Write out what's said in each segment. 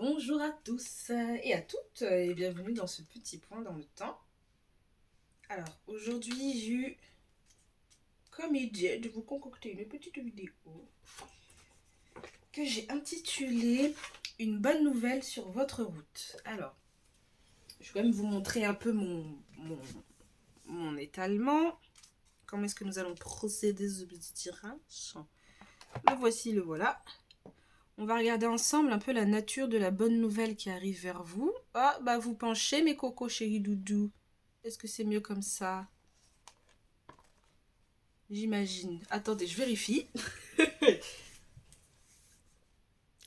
Bonjour à tous et à toutes et bienvenue dans ce petit point dans le temps. Alors aujourd'hui j'ai eu comme idée de vous concocter une petite vidéo que j'ai intitulée Une bonne nouvelle sur votre route. Alors je vais quand même vous montrer un peu mon étalement. Comment est-ce que nous allons procéder ce petit tirage. Le voici, le voilà. On va regarder ensemble un peu la nature de la bonne nouvelle qui arrive vers vous. Ah, bah vous penchez mes cocos chéris doudou. Est-ce que c'est mieux comme ça? J'imagine. Attendez, je vérifie.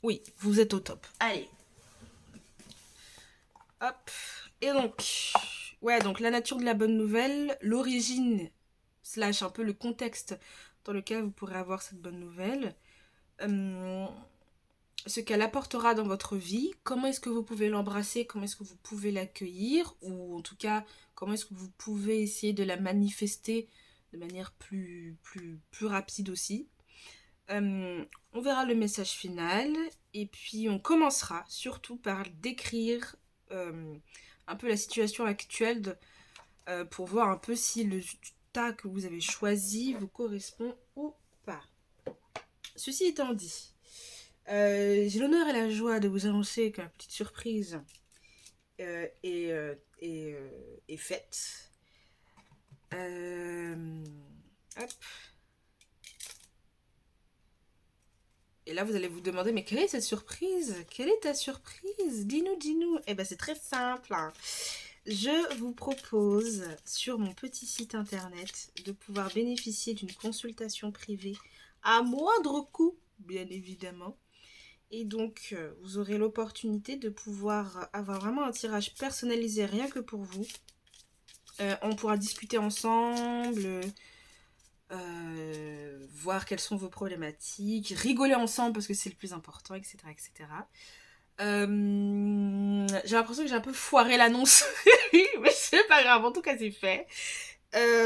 Oui, vous êtes au top. Allez. Hop. Et donc, ouais, donc la nature de la bonne nouvelle, l'origine, slash un peu le contexte dans lequel vous pourrez avoir cette bonne nouvelle. Ce qu'elle apportera dans votre vie, comment est-ce que vous pouvez l'embrasser, comment est-ce que vous pouvez l'accueillir, ou en tout cas, comment est-ce que vous pouvez essayer de la manifester de manière plus rapide aussi. On verra le message final, et puis on commencera surtout par décrire un peu la situation actuelle pour voir un peu si le tas que vous avez choisi vous correspond ou pas. Ceci étant dit, j'ai l'honneur et la joie de vous annoncer que la petite surprise est faite. Hop. Et là, vous allez vous demander, mais quelle est cette surprise? Quelle est ta surprise? Dis-nous, dis-nous. Eh bien, c'est très simple. Je vous propose, sur mon petit site internet, de pouvoir bénéficier d'une consultation privée à moindre coût, bien évidemment. Et donc, vous aurez l'opportunité de pouvoir avoir vraiment un tirage personnalisé rien que pour vous. On pourra discuter ensemble, voir quelles sont vos problématiques, rigoler ensemble parce que c'est le plus important, etc. etc. J'ai l'impression que j'ai un peu foiré l'annonce, mais c'est pas grave, en tout cas c'est fait.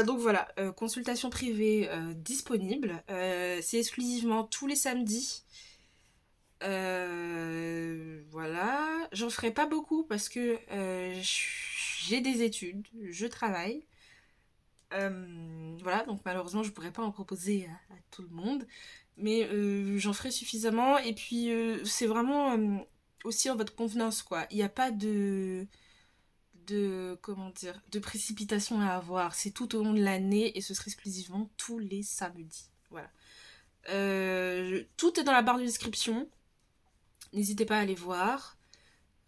Donc voilà, consultation privée disponible. C'est exclusivement tous les samedis. Voilà, j'en ferai pas beaucoup parce que j'ai des études, je travaille. Voilà, donc malheureusement je pourrais pas en proposer à tout le monde, mais j'en ferai suffisamment. Et puis c'est vraiment aussi en votre convenance, quoi. Il n'y a pas comment dire, de précipitation à avoir. C'est tout au long de l'année et ce sera exclusivement tous les samedis. Voilà. Tout est dans la barre de description. N'hésitez pas à aller voir.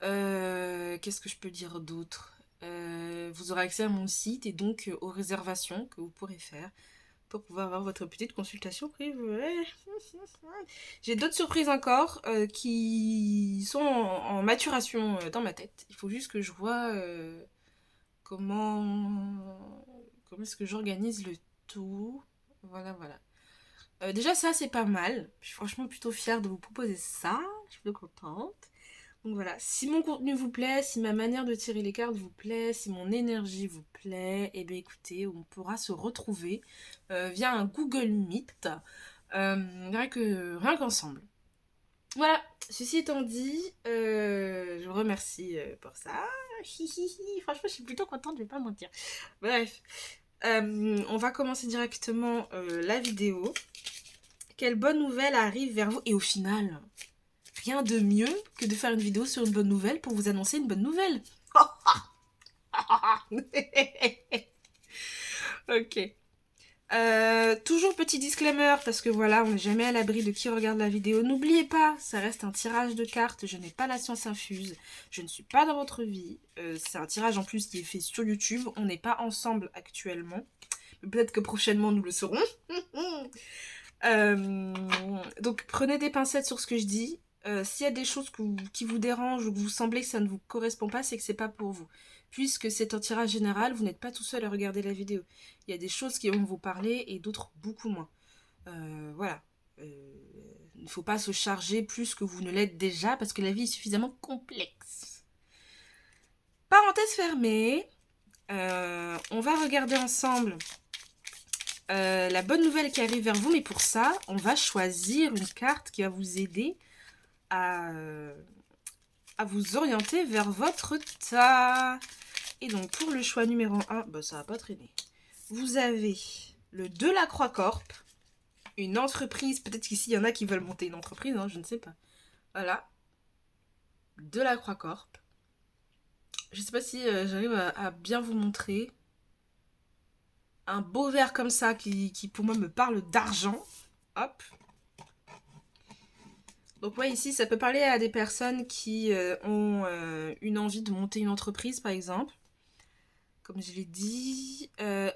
Qu'est-ce que je peux dire d'autre? Vous aurez accès à mon site et donc aux réservations que vous pourrez faire pour pouvoir avoir votre petite consultation privée. J'ai d'autres surprises encore qui sont en maturation dans ma tête. Il faut juste que je vois comment est-ce que j'organise le tout. Voilà, voilà. Déjà ça c'est pas mal. Je suis franchement plutôt fière de vous proposer ça. Je suis plutôt contente. Donc voilà, si mon contenu vous plaît, si ma manière de tirer les cartes vous plaît, si mon énergie vous plaît, et bien écoutez, on pourra se retrouver via un Google Meet, rien qu'ensemble. Voilà, ceci étant dit, je vous remercie pour ça. Franchement, je suis plutôt contente, je vais pas mentir. Bref, on va commencer directement la vidéo. Quelle bonne nouvelle arrive vers vous? Et au final, rien de mieux que de faire une vidéo sur une bonne nouvelle pour vous annoncer une bonne nouvelle. Ok. Toujours petit disclaimer, parce que voilà, on n'est jamais à l'abri de qui regarde la vidéo. N'oubliez pas, ça reste un tirage de cartes, je n'ai pas la science infuse, je ne suis pas dans votre vie. C'est un tirage en plus qui est fait sur YouTube, on n'est pas ensemble actuellement. Peut-être que prochainement nous le saurons. Donc prenez des pincettes sur ce que je dis. S'il y a des choses qui vous dérangent ou que vous semblez que ça ne vous correspond pas, c'est que c'est pas pour vous. Puisque c'est un tirage général, vous n'êtes pas tout seul à regarder la vidéo. Il y a des choses qui vont vous parler et d'autres beaucoup moins. Voilà. Il ne faut pas se charger plus que vous ne l'êtes déjà parce que la vie est suffisamment complexe. Parenthèse fermée. On va regarder ensemble la bonne nouvelle qui arrive vers vous, mais pour ça, on va choisir une carte qui va vous aider à à vous orienter vers votre tas. Et donc, pour le choix numéro 1, bah, ça va pas traîner. Vous avez le Delacroix Corp, une entreprise. Peut-être qu'ici, il y en a qui veulent monter une entreprise, hein, je ne sais pas. Voilà. Delacroix Corp. Je ne sais pas si j'arrive à bien vous montrer. Un beau verre comme ça qui pour moi me parle d'argent. Hop. Donc ouais, ici, ça peut parler à des personnes qui ont une envie de monter une entreprise, par exemple. Comme je l'ai dit.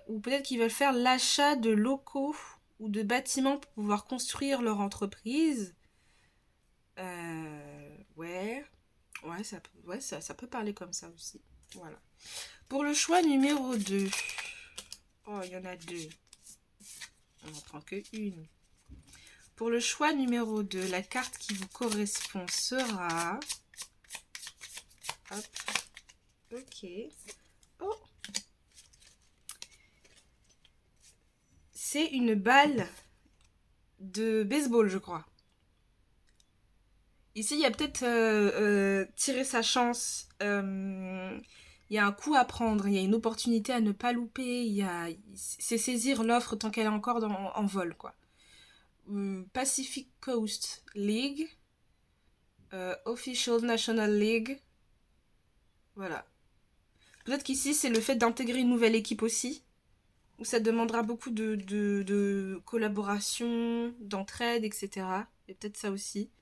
Ou peut-être qu'ils veulent faire l'achat de locaux ou de bâtiments pour pouvoir construire leur entreprise. Ouais. Ouais, ça peut parler comme ça aussi. Voilà. Pour le choix numéro 2. Oh, il y en a 2. On n'en prend que une. Pour le choix numéro 2, la carte qui vous correspond sera... Hop. Ok. Oh. C'est une balle de baseball, je crois. Ici, il y a peut-être tirer sa chance. Il y a un coup à prendre. Il y a une opportunité à ne pas louper. C'est saisir l'offre tant qu'elle est encore en vol, quoi. Pacific Coast League. Official National League. Voilà. Peut-être qu'ici, c'est le fait d'intégrer une nouvelle équipe aussi. Où ça demandera beaucoup de collaboration, d'entraide, etc. Et peut-être ça aussi.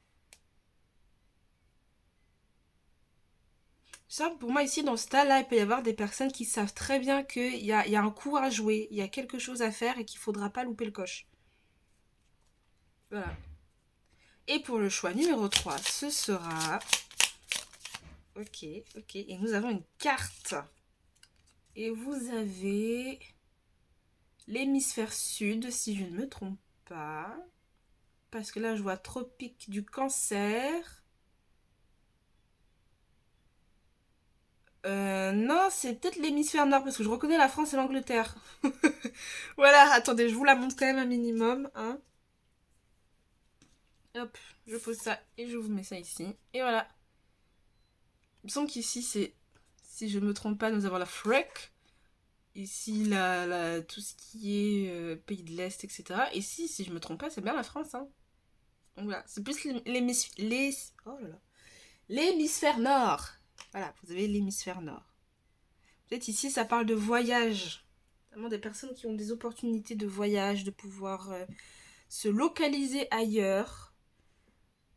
Ça, pour moi, ici, dans ce tas-là, il peut y avoir des personnes qui savent très bien qu'il y a un coup à jouer, il y a quelque chose à faire et qu'il ne faudra pas louper le coche. Voilà. Et pour le choix numéro 3, ce sera... Ok. Et nous avons une carte. Et vous avez l'hémisphère sud, si je ne me trompe pas. Parce que là, je vois tropique du Cancer. Non, c'est peut-être l'hémisphère nord parce que je reconnais la France et l'Angleterre. Voilà, attendez, je vous la montre quand même un minimum. Hein. Hop, je pose ça et je vous mets ça ici. Et voilà. Il me semble qu'ici, c'est, si je ne me trompe pas, nous avons la FREC. Ici, tout ce qui est pays de l'Est, etc. Et si je ne me trompe pas, c'est bien la France. Hein. Donc voilà, c'est plus l'hémisphère nord. Voilà, vous avez l'hémisphère nord. Peut-être ici, ça parle de voyage. Notamment des personnes qui ont des opportunités de voyage, de pouvoir se localiser ailleurs.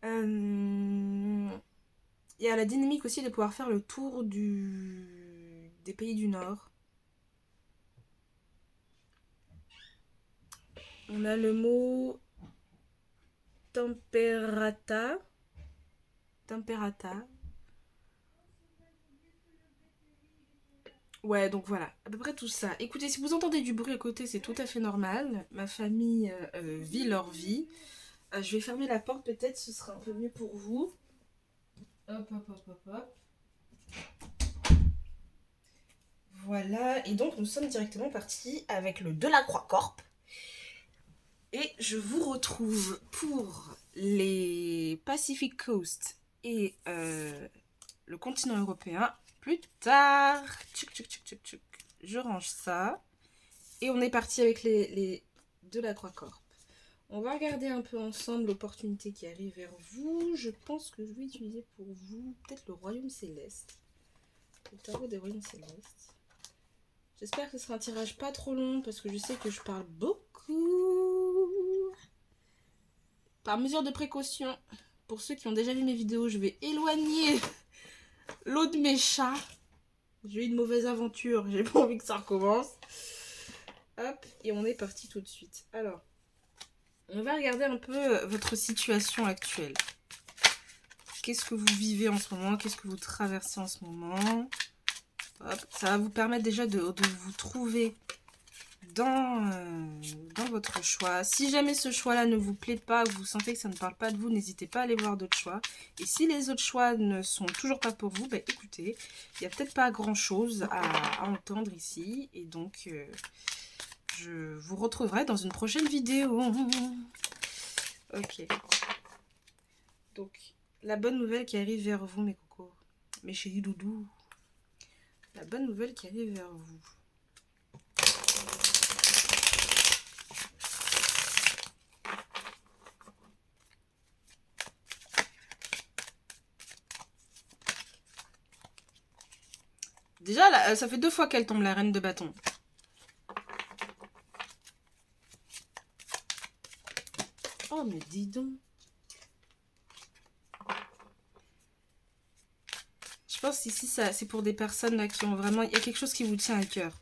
Il y a la dynamique aussi de pouvoir faire le tour des pays du Nord. On a le mot temperata. Ouais, donc voilà, à peu près tout ça. Écoutez, si vous entendez du bruit à côté, c'est tout à fait normal. Ma famille vit leur vie. Je vais fermer la porte, peut-être ce sera un peu mieux pour vous. Hop. Voilà, et donc nous sommes directement partis avec le Delacroix Corp. Et je vous retrouve pour les Pacific Coast et le continent européen plus tard. Tchouk. Je range ça. Et on est parti avec les Delacroix Corp. On va regarder un peu ensemble l'opportunité qui arrive vers vous. Je pense que je vais utiliser pour vous peut-être le Royaume Céleste. Le tarot des Royaumes Célestes. J'espère que ce sera un tirage pas trop long parce que je sais que je parle beaucoup. Par mesure de précaution, pour ceux qui ont déjà vu mes vidéos, je vais éloigner l'eau de mes chats. J'ai eu une mauvaise aventure, j'ai pas envie que ça recommence. Hop, et on est parti tout de suite. Alors, on va regarder un peu votre situation actuelle. Qu'est-ce que vous vivez en ce moment? Qu'est-ce que vous traversez en ce moment? Hop, ça va vous permettre déjà de vous trouver dans votre choix. Si jamais ce choix-là ne vous plaît pas, ou vous sentez que ça ne parle pas de vous, n'hésitez pas à aller voir d'autres choix. Et si les autres choix ne sont toujours pas pour vous, bah écoutez, il n'y a peut-être pas grand-chose à entendre ici. Et donc, je vous retrouverai dans une prochaine vidéo. Ok. Donc, la bonne nouvelle qui arrive vers vous, mes cocos, Mes chéris doudous. La bonne nouvelle qui arrive vers vous. Déjà, là, ça fait 2 fois qu'elle tombe, la reine de bâton. Oh, mais dis donc. Je pense qu'ici, c'est pour des personnes là, qui ont vraiment... Il y a quelque chose qui vous tient à cœur.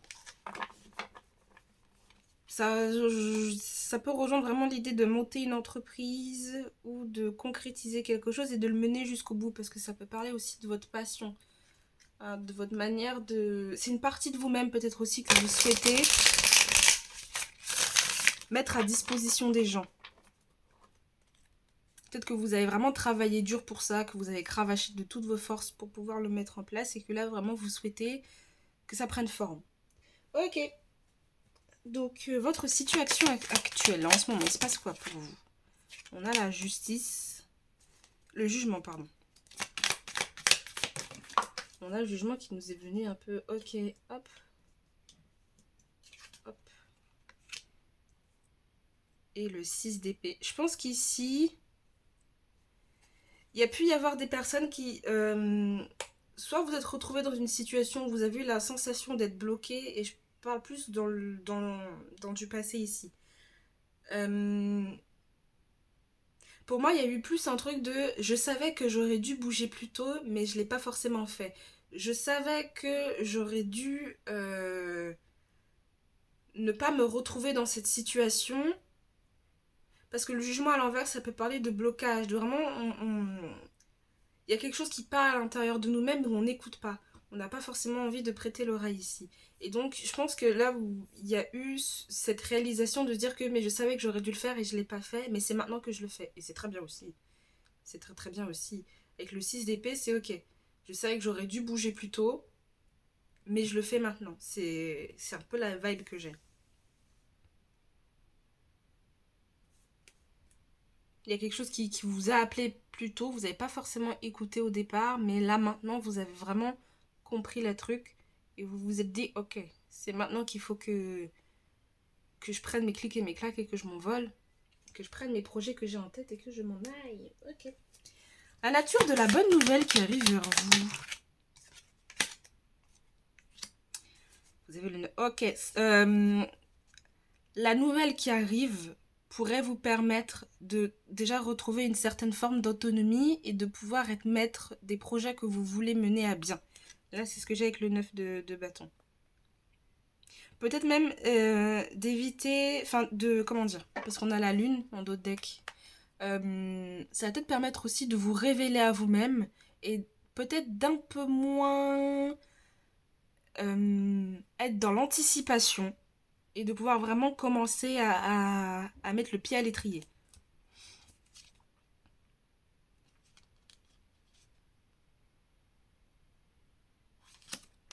Ça peut rejoindre vraiment l'idée de monter une entreprise ou de concrétiser quelque chose et de le mener jusqu'au bout. Parce que ça peut parler aussi de votre passion. Hein, de votre manière de... C'est une partie de vous-même peut-être aussi que vous souhaitez mettre à disposition des gens. Peut-être que vous avez vraiment travaillé dur pour ça, que vous avez cravaché de toutes vos forces pour pouvoir le mettre en place et que là, vraiment, vous souhaitez que ça prenne forme. Ok. Donc, votre situation actuelle, là, en ce moment, il se passe quoi pour vous? On a la justice. Le jugement, pardon. On a le jugement qui nous est venu un peu... Ok, hop. Hop. Et le 6 d'épée. Je pense qu'ici... Il y a pu y avoir des personnes qui... soit vous êtes retrouvés dans une situation où vous avez eu la sensation d'être bloqué, et je parle plus dans du passé ici. Pour moi, il y a eu plus un truc de... Je savais que j'aurais dû bouger plus tôt, mais je ne l'ai pas forcément fait. Je savais que j'aurais dû ne pas me retrouver dans cette situation. Parce que le jugement à l'envers, ça peut parler de blocage, de vraiment... Il y a quelque chose qui parle à l'intérieur de nous-mêmes où on n'écoute pas. On n'a pas forcément envie de prêter l'oreille ici. Et donc, je pense que là où il y a eu cette réalisation de se dire que mais je savais que j'aurais dû le faire et je ne l'ai pas fait, mais c'est maintenant que je le fais. Et c'est très bien aussi. C'est très très bien aussi. Avec le 6 d'épée, c'est ok. Je savais que j'aurais dû bouger plus tôt, mais je le fais maintenant. C'est un peu la vibe que j'ai. Il y a quelque chose qui vous a appelé plus tôt, vous n'avez pas forcément écouté au départ, mais là maintenant vous avez vraiment compris le truc et vous vous êtes dit ok, c'est maintenant qu'il faut que je prenne mes clics et mes claques et que je m'envole, que je prenne mes projets que j'ai en tête et que je m'en aille. Ok. La nature de la bonne nouvelle qui arrive vers vous. Vous avez le... Ok. La nouvelle qui arrive pourrait vous permettre de déjà retrouver une certaine forme d'autonomie et de pouvoir être maître des projets que vous voulez mener à bien. Là, c'est ce que j'ai avec le 9 de bâton. Peut-être même d'éviter... Enfin, de... Comment dire? Parce qu'on a la lune en dos de deck. Ça va peut-être permettre aussi de vous révéler à vous-même et peut-être d'un peu moins être dans l'anticipation et de pouvoir vraiment commencer à mettre le pied à l'étrier.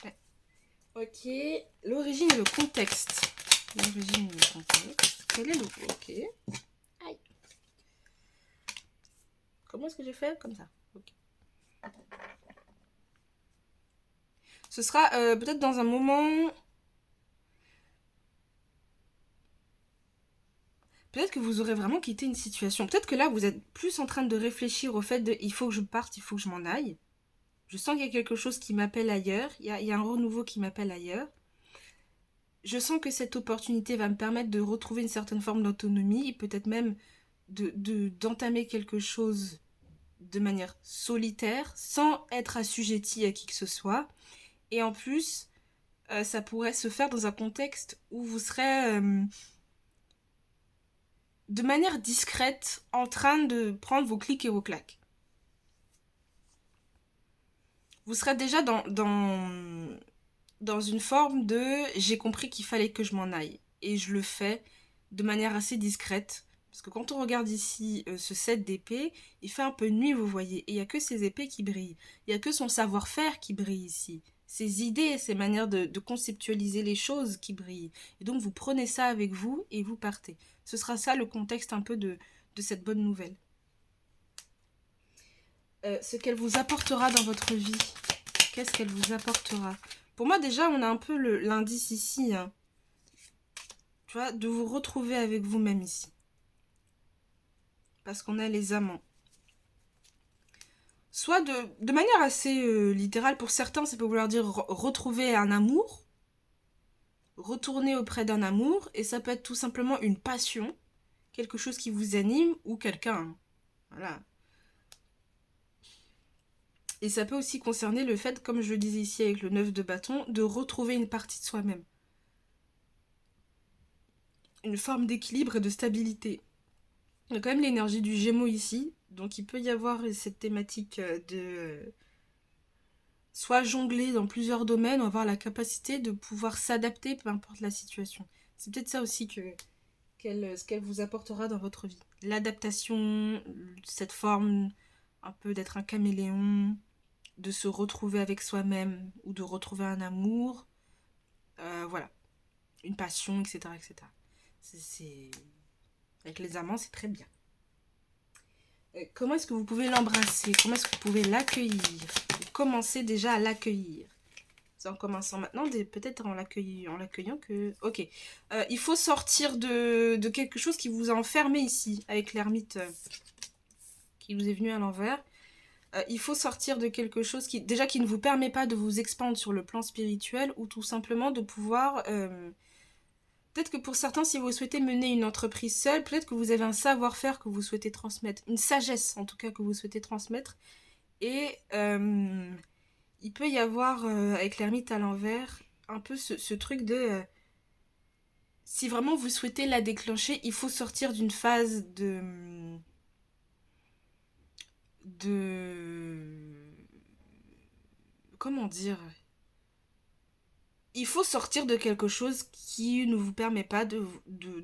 Ouais. Ok, l'origine et le contexte. L'origine et le contexte. Quel est le... Ok. Aïe. Comment est-ce que j'ai fait? Comme ça. Ok. Ce sera peut-être dans un moment... Peut-être que vous aurez vraiment quitté une situation. Peut-être que là, vous êtes plus en train de réfléchir au fait de il faut que je parte, il faut que je m'en aille. Je sens qu'il y a quelque chose qui m'appelle ailleurs. Il y a un renouveau qui m'appelle ailleurs. Je sens que cette opportunité va me permettre de retrouver une certaine forme d'autonomie et peut-être même d'entamer quelque chose de manière solitaire, sans être assujetti à qui que ce soit. Et en plus, ça pourrait se faire dans un contexte où vous serez... de manière discrète, en train de prendre vos clics et vos claques. Vous serez déjà dans une forme de j'ai compris qu'il fallait que je m'en aille. Et je le fais de manière assez discrète. Parce que quand on regarde ici ce 7 d'épée, il fait un peu nuit, vous voyez. Et il n'y a que ses épées qui brillent. Il n'y a que son savoir-faire qui brille ici. Ses idées, ses manières de conceptualiser les choses qui brillent. Et donc vous prenez ça avec vous et vous partez. Ce sera ça le contexte un peu de cette bonne nouvelle. Ce qu'elle vous apportera dans votre vie. Qu'est-ce qu'elle vous apportera? Pour moi, déjà, on a un peu l'indice ici, hein. Tu vois, de vous retrouver avec vous-même ici. Parce qu'on a les amants. Soit de manière assez littérale, pour certains, ça peut vouloir dire retrouver un amour, retourner auprès d'un amour, et ça peut être tout simplement une passion, quelque chose qui vous anime, ou quelqu'un, hein. Voilà. Et ça peut aussi concerner le fait, comme je le disais ici avec le 9 de bâton, de retrouver une partie de soi-même. Une forme d'équilibre et de stabilité. Il y a quand même l'énergie du Gémeaux ici, donc il peut y avoir cette thématique de soit jongler dans plusieurs domaines, ou avoir la capacité de pouvoir s'adapter peu importe la situation. C'est peut-être ça aussi ce qu'elle vous apportera dans votre vie. L'adaptation, cette forme un peu d'être un caméléon, de se retrouver avec soi-même ou de retrouver un amour, voilà, une passion, etc. etc. Avec les amants, c'est très bien. Comment est-ce que vous pouvez l'embrasser? Comment est-ce que vous pouvez l'accueillir? Vous commencez déjà à l'accueillir. C'est en commençant maintenant, peut-être en l'accueillant que... Ok. Il faut sortir de quelque chose qui vous a enfermé ici, avec l'ermite qui vous est venu à l'envers. Il faut sortir de quelque chose qui ne vous permet pas de vous expandre sur le plan spirituel, ou tout simplement de pouvoir... peut-être que pour certains, si vous souhaitez mener une entreprise seule, peut-être que vous avez un savoir-faire que vous souhaitez transmettre, une sagesse en tout cas que vous souhaitez transmettre. Et il peut y avoir, avec l'ermite à l'envers, un peu ce truc de... si vraiment vous souhaitez la déclencher, il faut sortir d'une phase comment dire? Il faut sortir de quelque chose qui ne vous permet pas de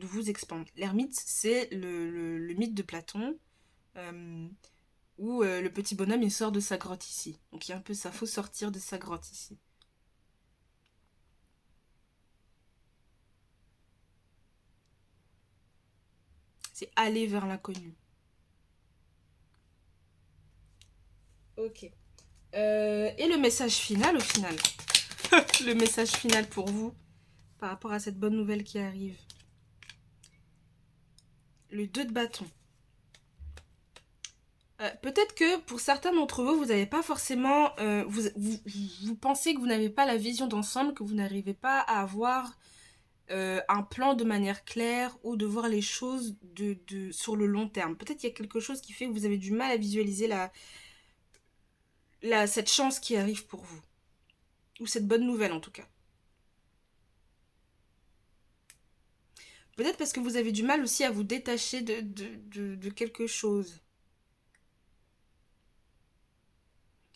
vous expandre. L'ermite, c'est le mythe de Platon, où le petit bonhomme, il sort de sa grotte ici. Donc il y a un peu ça, faut sortir de sa grotte ici. C'est aller vers l'inconnu. Ok. Et le message final, au final. Le message final pour vous, par rapport à cette bonne nouvelle qui arrive. Le 2 de bâton. Peut-être que pour certains d'entre vous, vous n'avez pas forcément... vous pensez que vous n'avez pas la vision d'ensemble, que vous n'arrivez pas à avoir un plan de manière claire, ou de voir les choses sur le long terme. Peut-être qu'il y a quelque chose qui fait que vous avez du mal à visualiser cette chance qui arrive pour vous. Ou cette bonne nouvelle en tout cas. Peut-être parce que vous avez du mal aussi à vous détacher de quelque chose.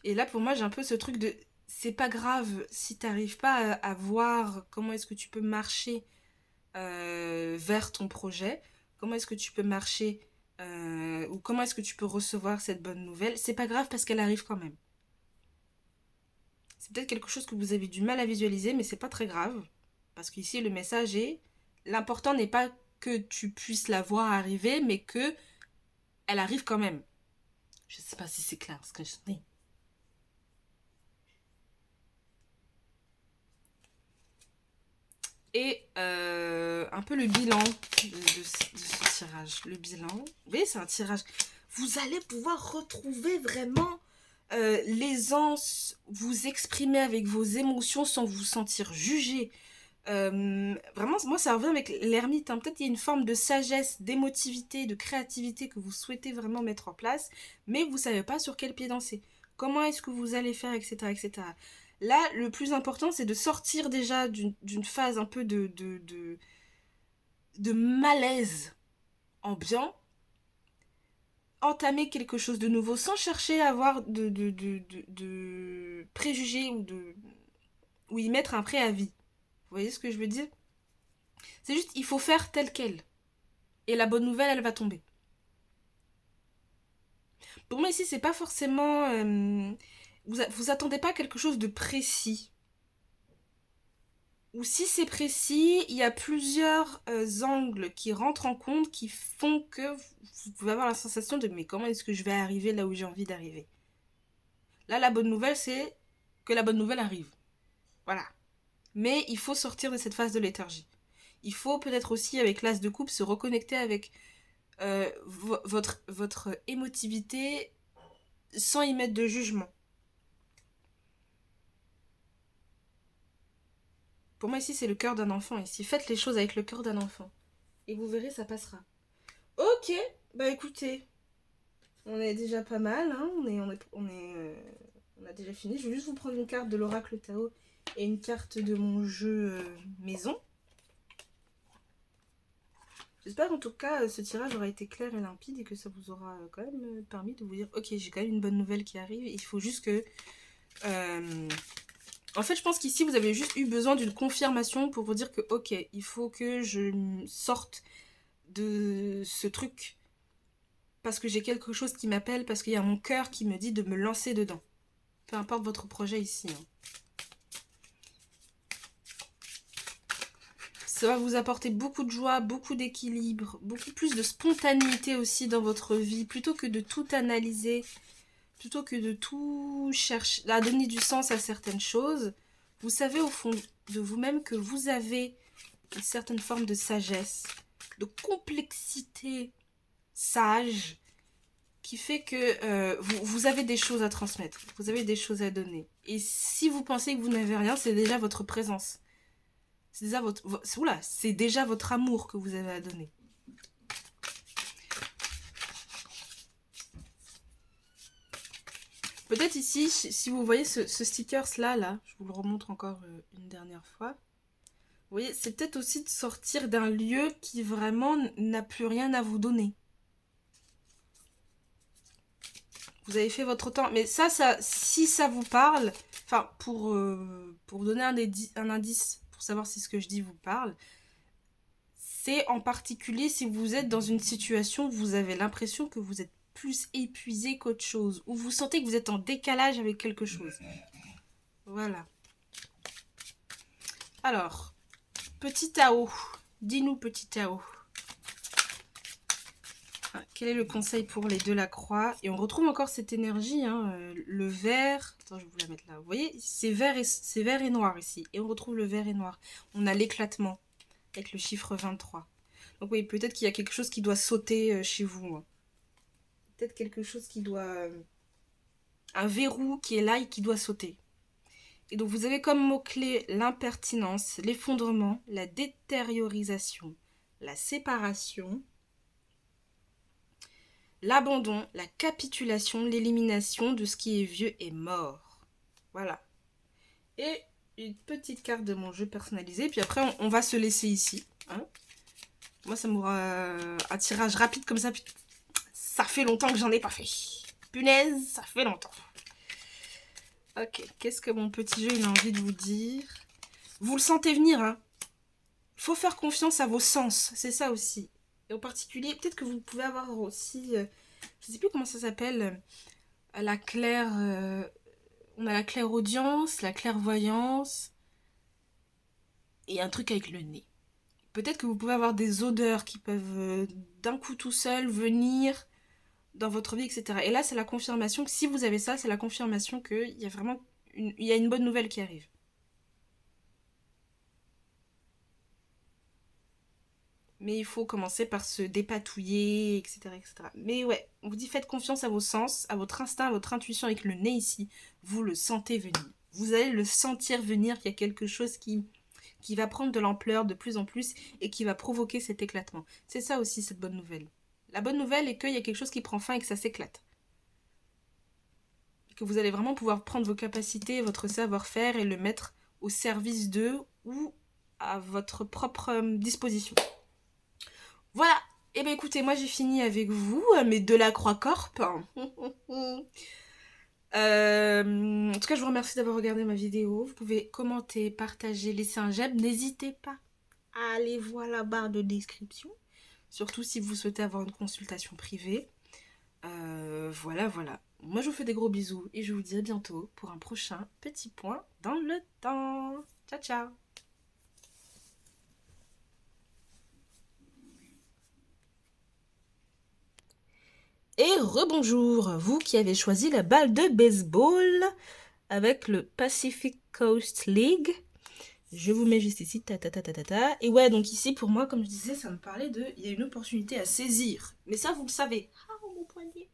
Et là, pour moi, j'ai un peu ce truc de... C'est pas grave si t'arrives pas à voir comment est-ce que tu peux marcher vers ton projet, comment est-ce que tu peux marcher ou comment est-ce que tu peux recevoir cette bonne nouvelle. C'est pas grave parce qu'elle arrive quand même. C'est peut-être quelque chose que vous avez du mal à visualiser, mais c'est pas très grave. Parce qu'ici, le message est... L'important n'est pas que tu puisses la voir arriver, mais que elle arrive quand même. Je sais pas si c'est clair ce que je dis. Et un peu le bilan de ce tirage. Le bilan, vous voyez, c'est un tirage. Vous allez pouvoir retrouver vraiment l'aisance, vous exprimer avec vos émotions sans vous sentir jugé. Vraiment, moi, ça revient avec l'ermite, hein. Peut-être qu'il y a une forme de sagesse, d'émotivité, de créativité que vous souhaitez vraiment mettre en place, mais vous ne savez pas sur quel pied danser. Comment est-ce que vous allez faire, etc., etc. Là, le plus important, c'est de sortir déjà d'une phase un peu de malaise ambiant, entamer quelque chose de nouveau sans chercher à avoir de préjugés ou y mettre un préavis. Vous voyez ce que je veux dire? C'est juste, il faut faire tel quel. Et la bonne nouvelle, elle va tomber. Pour moi, ici, c'est pas forcément... vous attendez pas quelque chose de précis. Ou si c'est précis, il y a plusieurs angles qui rentrent en compte qui font que vous pouvez avoir la sensation de mais comment est-ce que je vais arriver là où j'ai envie d'arriver. Là, la bonne nouvelle, c'est que la bonne nouvelle arrive. Voilà. Mais il faut sortir de cette phase de léthargie. Il faut peut-être aussi, avec l'as de coupe, se reconnecter avec votre émotivité sans y mettre de jugement. Pour moi, ici, c'est le cœur d'un enfant. Ici, faites les choses avec le cœur d'un enfant. Et vous verrez, ça passera. Ok, bah écoutez, on est déjà pas mal, hein. On a déjà fini. Je vais juste vous prendre une carte de l'oracle Tao et une carte de mon jeu maison. J'espère en tout cas ce tirage aura été clair et limpide et que ça vous aura quand même permis de vous dire ok, j'ai quand même une bonne nouvelle qui arrive. Il faut juste que... En fait, je pense qu'ici, vous avez juste eu besoin d'une confirmation pour vous dire que ok, il faut que je sorte de ce truc parce que j'ai quelque chose qui m'appelle, parce qu'il y a mon cœur qui me dit de me lancer dedans. Peu importe votre projet ici. Hein. Ça va vous apporter beaucoup de joie, beaucoup d'équilibre, beaucoup plus de spontanéité aussi dans votre vie, plutôt que de tout analyser, plutôt que de tout chercher, à donner du sens à certaines choses. Vous savez au fond de vous-même que vous avez une certaine forme de sagesse, de complexité sage, qui fait que vous avez des choses à transmettre, vous avez des choses à donner. Et si vous pensez que vous n'avez rien, c'est déjà votre présence. C'est déjà votre amour que vous avez à donner. Peut-être ici, si vous voyez ce sticker là, je vous le remontre encore une dernière fois. Vous voyez, c'est peut-être aussi de sortir d'un lieu qui vraiment n'a plus rien à vous donner. Vous avez fait votre temps. Mais ça si ça vous parle, enfin, pour vous donner un indice, pour savoir si ce que je dis vous parle, c'est en particulier si vous êtes dans une situation où vous avez l'impression que vous êtes plus épuisé qu'autre chose, ou vous sentez que vous êtes en décalage avec quelque chose. Voilà. Alors, petit Tao, dis-nous petit Tao. Quel est le conseil pour les deux la croix? Et on retrouve encore cette énergie, hein, le vert. Attends, je vais vous la mettre là. Vous voyez, c'est vert et noir ici. Et on retrouve le vert et noir. On a l'éclatement avec le chiffre 23. Donc oui, peut-être qu'il y a quelque chose qui doit sauter chez vous. Hein. Peut-être quelque chose qui doit... un verrou qui est là et qui doit sauter. Et donc vous avez comme mot-clé l'impertinence, l'effondrement, la détériorisation, la séparation, l'abandon, la capitulation, l'élimination de ce qui est vieux et mort. Voilà. Et une petite carte de mon jeu personnalisé. Puis après, on va se laisser ici. Hein. Moi, ça m'aura un tirage rapide comme ça. Ça fait longtemps que j'en ai pas fait. Punaise, ça fait longtemps. Ok, qu'est-ce que mon petit jeu il a envie de vous dire? Vous le sentez venir, hein? Faut faire confiance à vos sens, c'est ça aussi. Et en particulier, peut-être que vous pouvez avoir aussi, je sais plus comment ça s'appelle, la claire, on a la clairaudience, la clairvoyance, et un truc avec le nez. Peut-être que vous pouvez avoir des odeurs qui peuvent d'un coup tout seul venir dans votre vie, etc. Et là, c'est la confirmation que si vous avez ça, c'est la confirmation qu'il y a vraiment il y a une bonne nouvelle qui arrive. Mais il faut commencer par se dépatouiller, etc., etc. Mais ouais, on vous dit faites confiance à vos sens, à votre instinct, à votre intuition avec le nez ici. Vous le sentez venir. Vous allez le sentir venir qu'il y a quelque chose qui va prendre de l'ampleur de plus en plus et qui va provoquer cet éclatement. C'est ça aussi cette bonne nouvelle. La bonne nouvelle est qu'il y a quelque chose qui prend fin et que ça s'éclate. Que vous allez vraiment pouvoir prendre vos capacités, votre savoir-faire et le mettre au service d'eux ou à votre propre disposition. Voilà. Eh bien écoutez, moi j'ai fini avec vous, mes Delacroix Corp. En tout cas, je vous remercie d'avoir regardé ma vidéo. Vous pouvez commenter, partager, laisser un j'aime. N'hésitez pas à aller voir la barre de description. Surtout si vous souhaitez avoir une consultation privée. Voilà. Moi, je vous fais des gros bisous et je vous dis à bientôt pour un prochain petit point dans le temps. Ciao, ciao. Et rebonjour, vous qui avez choisi la balle de baseball. avec le Pacific Coast League. Je vous mets juste ici, Et ouais, donc ici, pour moi, comme je disais, ça me parlait de... Il y a une opportunité à saisir. Mais ça, vous le savez. Ah, mon poignet.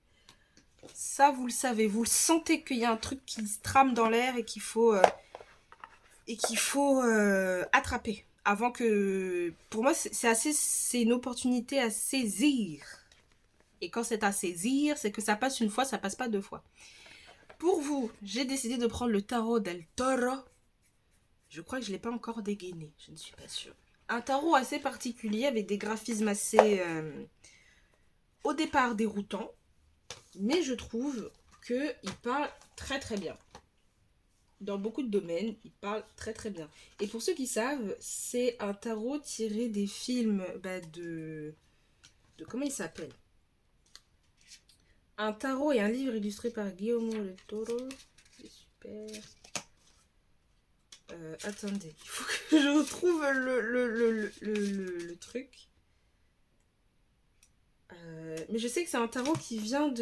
Ça, vous le savez. Vous sentez qu'il y a un truc qui se trame dans l'air et qu'il faut... attraper. Avant que... Pour moi, c'est une opportunité à saisir. Et quand c'est à saisir, c'est que ça passe une fois, ça passe pas deux fois. Pour vous, j'ai décidé de prendre le tarot del Toro. Je crois que je ne l'ai pas encore dégainé, je ne suis pas sûre. Un tarot assez particulier avec des graphismes assez, au départ, déroutants. Mais je trouve qu'il parle très très bien. Dans beaucoup de domaines, il parle très très bien. Et pour ceux qui savent, c'est un tarot tiré des films de comment il s'appelle? Un tarot et un livre illustré par Guillermo del Toro. C'est super. Attendez, il faut que je retrouve le truc. Mais je sais que c'est un tarot qui vient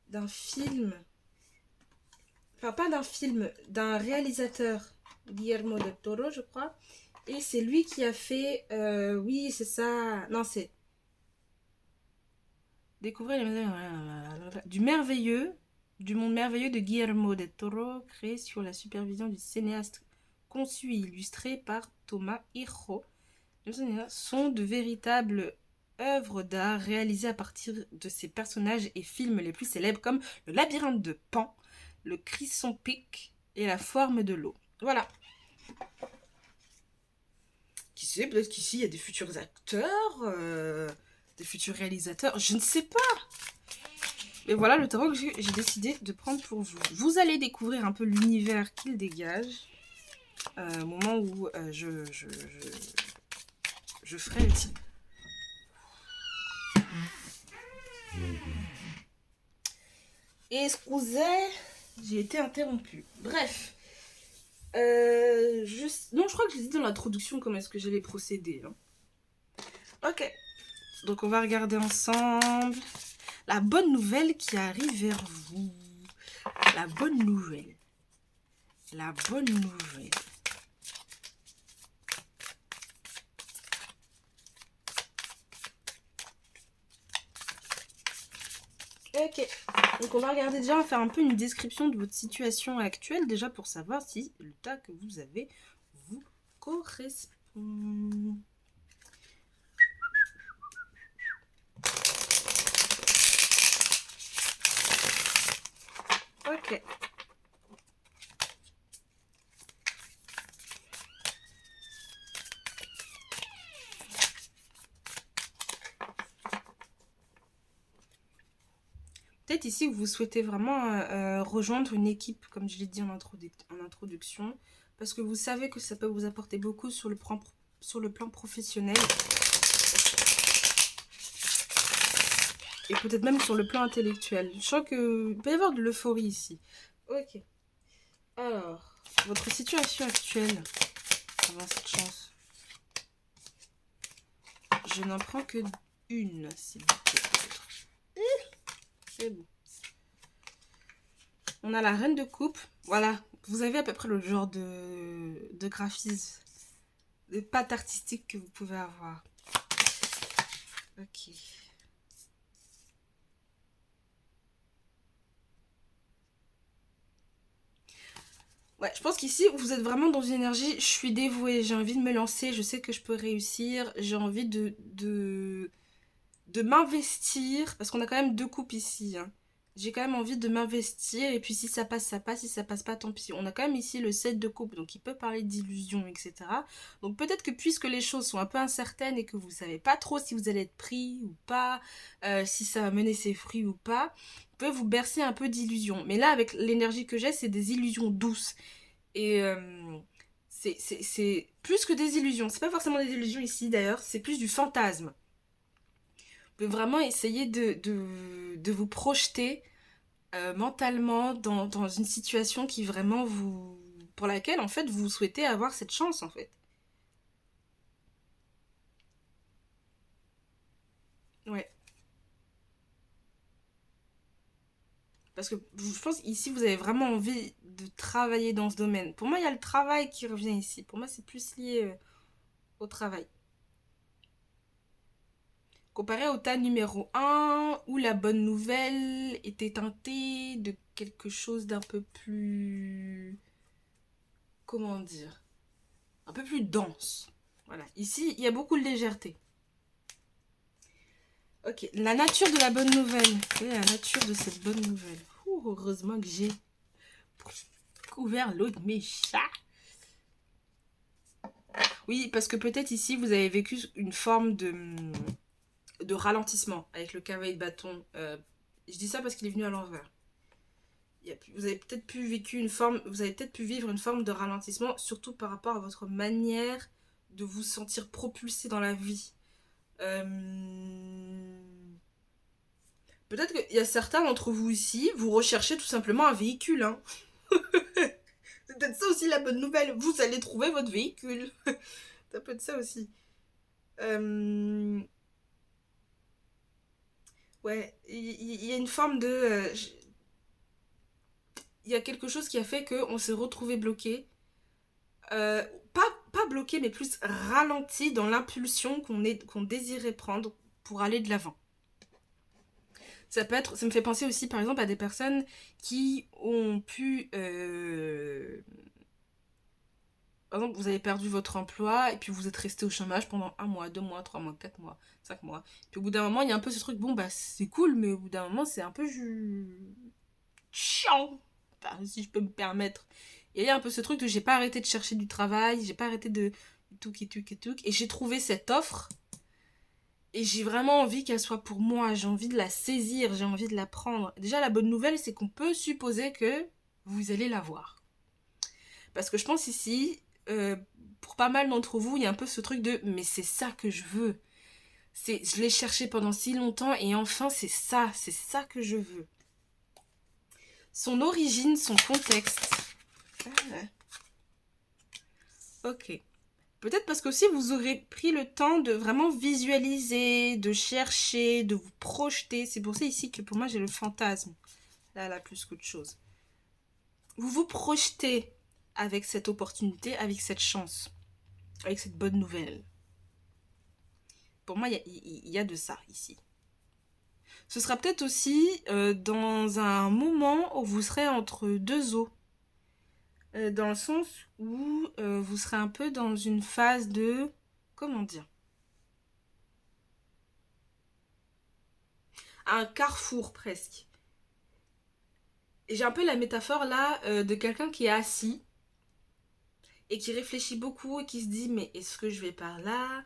d'un film. Enfin, pas d'un film, d'un réalisateur. Guillermo del Toro, je crois. Et c'est lui qui a fait... oui, c'est ça. Non, c'est... Découvrir du merveilleux, du monde merveilleux de Guillermo del Toro, créé sur la supervision du cinéaste, conçu et illustré par Thomas Hirro, sont de véritables œuvres d'art réalisées à partir de ses personnages et films les plus célèbres comme Le labyrinthe de Pan, Le Crisson Pic et La forme de l'eau. Voilà. Qui sait, peut-être qu'ici il y a des futurs acteurs, des futurs réalisateurs, je ne sais pas. Et voilà le tarot que j'ai décidé de prendre pour vous. Vous allez découvrir un peu l'univers qu'il dégage au moment où je ferai le tir. Excusez, j'ai été interrompue. Bref. Non, je crois que j'ai dit dans l'introduction comment est-ce que j'allais procéder. Hein. Ok. Donc on va regarder ensemble la bonne nouvelle qui arrive vers vous. La bonne nouvelle. La bonne nouvelle. Ok, donc on va regarder déjà, on va faire un peu une description de votre situation actuelle, déjà pour savoir si le tas que vous avez vous correspond. Ok. Peut-être ici que vous souhaitez vraiment rejoindre une équipe, comme je l'ai dit en introduction, parce que vous savez que ça peut vous apporter beaucoup sur le plan professionnel. Et peut-être même sur le plan intellectuel. Je sens qu'il peut y avoir de l'euphorie ici. Ok. Alors, votre situation actuelle, avant cette chance. Je n'en prends que une, s'il vous plaît. C'est bon. On a la reine de coupe. Voilà. Vous avez à peu près le genre de graphisme, de patte artistique que vous pouvez avoir. Ok. Ouais, je pense qu'ici, vous êtes vraiment dans une énergie, je suis dévouée, j'ai envie de me lancer, je sais que je peux réussir, j'ai envie de m'investir, parce qu'on a quand même deux coupes ici, hein. J'ai quand même envie de m'investir, et puis si ça passe, ça passe, si ça passe pas, tant pis. On a quand même ici le 7 de coupe, donc il peut parler d'illusion, etc. Donc peut-être que puisque les choses sont un peu incertaines et que vous savez pas trop si vous allez être pris ou pas, si ça va mener ses fruits ou pas, peut vous bercer un peu d'illusions. Mais là, avec l'énergie que j'ai, c'est des illusions douces. Et c'est plus que des illusions. C'est pas forcément des illusions ici d'ailleurs, c'est plus du fantasme. Vous pouvez vraiment essayer de vous projeter mentalement dans une situation qui vraiment vous... pour laquelle en fait vous souhaitez avoir cette chance en fait. Ouais. Parce que je pense ici, vous avez vraiment envie de travailler dans ce domaine. Pour moi, il y a le travail qui revient ici. Pour moi, c'est plus lié au travail. Comparé au tas numéro un, où la bonne nouvelle était teintée de quelque chose d'un peu plus... Comment dire? Un peu plus dense. Voilà. Ici, il y a beaucoup de légèreté. Ok, la nature de la bonne nouvelle. Quelle est la nature de cette bonne nouvelle? Heureusement que j'ai couvert l'eau de mes chats. Oui, parce que peut-être ici, vous avez vécu une forme de ralentissement avec le cavalier de bâton. Je dis ça parce qu'il est venu à l'envers. Vous avez peut-être pu vivre une forme de ralentissement, surtout par rapport à votre manière de vous sentir propulsé dans la vie. Peut-être qu'il y a certains d'entre vous ici, vous recherchez tout simplement un véhicule. Hein. C'est peut-être ça aussi la bonne nouvelle. Vous allez trouver votre véhicule. Ça peut être ça aussi. Ouais, il y a une forme de... il y a quelque chose qui a fait qu'on s'est retrouvé bloqué. Pas bloqué, mais plus ralenti dans l'impulsion qu'on désirait prendre pour aller de l'avant. Ça me fait penser aussi par exemple à des personnes qui ont pu... par exemple, vous avez perdu votre emploi et puis vous êtes resté au chômage pendant 1 mois, 2 mois, 3 mois, 4 mois, 5 mois. Puis au bout d'un moment, il y a un peu ce truc, bon bah c'est cool, mais au bout d'un moment, c'est un peu chiant, enfin, si je peux me permettre. Et il y a un peu ce truc de j'ai pas arrêté de chercher du travail, j'ai pas arrêté de tout. Et j'ai trouvé cette offre et j'ai vraiment envie qu'elle soit pour moi, j'ai envie de la saisir, j'ai envie de la prendre. Déjà, la bonne nouvelle, c'est qu'on peut supposer que vous allez l'avoir. Parce que je pense ici, pour pas mal d'entre vous, il y a un peu ce truc de mais c'est ça que je veux. Je l'ai cherché pendant si longtemps et enfin c'est ça que je veux. Son origine, son contexte. Ok. Peut-être parce qu'aussi vous aurez pris le temps de vraiment visualiser, de chercher, de vous projeter. C'est pour ça ici que pour moi j'ai le fantasme. Là, plus qu'autre chose. Vous vous projetez avec cette opportunité, avec cette chance, avec cette bonne nouvelle. Pour moi, il y a de ça ici. Ce sera peut-être aussi dans un moment où vous serez entre deux eaux. Dans le sens où vous serez un peu dans une phase de... Comment dire? Un carrefour presque. Et j'ai un peu la métaphore là de quelqu'un qui est assis et qui réfléchit beaucoup et qui se dit mais est-ce que je vais par là?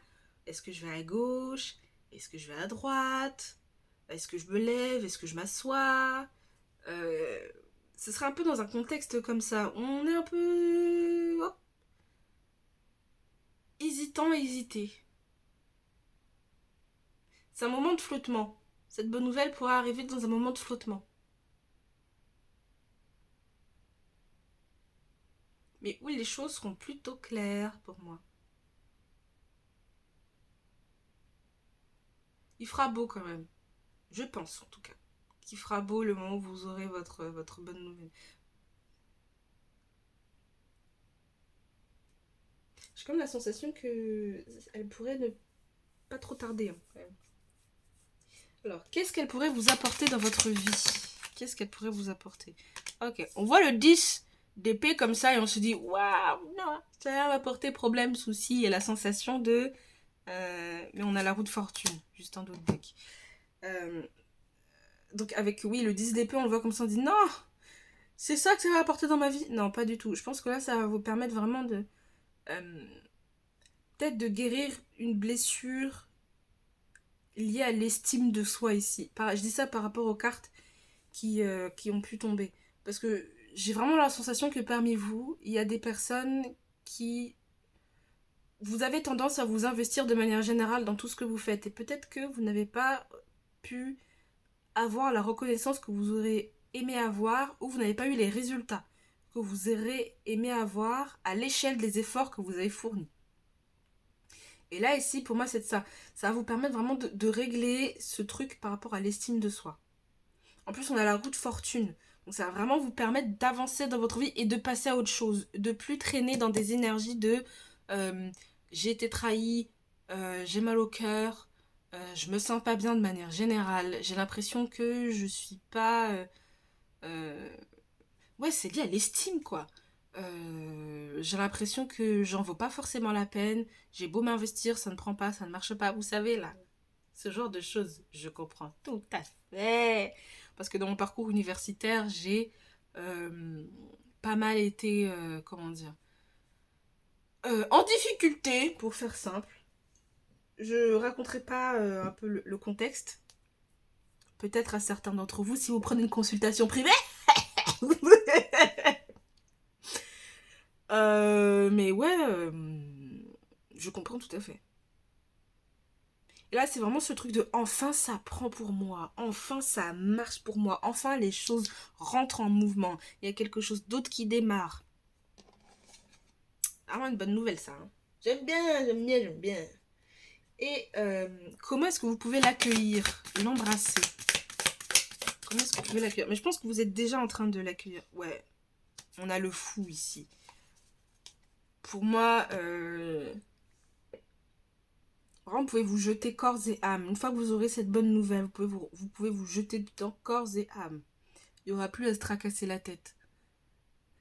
Est-ce que je vais à gauche? Est-ce que je vais à droite? Est-ce que je me lève? Est-ce que je m'assois? Ce serait un peu dans un contexte comme ça. On est un peu... hop, hésitant, hésité. C'est un moment de flottement. Cette bonne nouvelle pourra arriver dans un moment de flottement. Mais où les choses seront plutôt claires pour moi. Il fera beau quand même. Je pense en tout cas. Qu'il fera beau le moment où vous aurez votre bonne nouvelle. J'ai comme la sensation que elle pourrait ne pas trop tarder. Hein, quand même. Alors, qu'est-ce qu'elle pourrait vous apporter dans votre vie? Qu'est-ce qu'elle pourrait vous apporter? Ok, on voit le 10 d'épée comme ça et on se dit waouh, non, ça va m'apporter problème, souci et la sensation de mais on a la roue de fortune juste en d'autres deck. Donc avec oui le 10 d'épée on le voit comme ça, on dit non, c'est ça que ça va apporter dans ma vie. Non, pas du tout. Je pense que là ça va vous permettre vraiment de peut-être de guérir une blessure liée à l'estime de soi ici. Je dis ça par rapport aux cartes qui ont pu tomber. Parce que j'ai vraiment la sensation que parmi vous, il y a des personnes qui... Vous avez tendance à vous investir de manière générale dans tout ce que vous faites. Et peut-être que vous n'avez pas pu avoir la reconnaissance que vous aurez aimé avoir ou vous n'avez pas eu les résultats que vous aurez aimé avoir à l'échelle des efforts que vous avez fournis. Et là, ici, pour moi, c'est ça. Ça va vous permettre vraiment de régler ce truc par rapport à l'estime de soi. En plus, on a la roue de fortune. Donc ça va vraiment vous permettre d'avancer dans votre vie et de passer à autre chose. De plus traîner dans des énergies de j'ai été trahi, j'ai mal au cœur, je me sens pas bien de manière générale. J'ai l'impression que je suis pas... ouais, c'est lié à l'estime, quoi. J'ai l'impression que j'en vaux pas forcément la peine. J'ai beau m'investir, ça ne prend pas, ça ne marche pas. Vous savez, là, ce genre de choses, je comprends tout à fait. Parce que dans mon parcours universitaire, j'ai pas mal été, comment dire, en difficulté, pour faire simple. Je raconterai pas un peu le contexte. Peut-être à certains d'entre vous, si vous prenez une consultation privée. Mais ouais, je comprends tout à fait. Et là, c'est vraiment ce truc de enfin ça prend pour moi, enfin ça marche pour moi, enfin les choses rentrent en mouvement. Il y a quelque chose d'autre qui démarre. Vraiment une bonne nouvelle, ça. Hein. J'aime bien, j'aime bien, j'aime bien. Et comment est-ce que vous pouvez l'accueillir, l'embrasser? Comment est-ce que vous pouvez l'accueillir? Mais je pense que vous êtes déjà en train de l'accueillir. Ouais, on a le fou ici. Pour moi, vraiment, vous pouvez vous jeter corps et âme. Une fois que vous aurez cette bonne nouvelle, vous pouvez vous jeter dedans corps et âme. Il n'y aura plus à se tracasser la tête.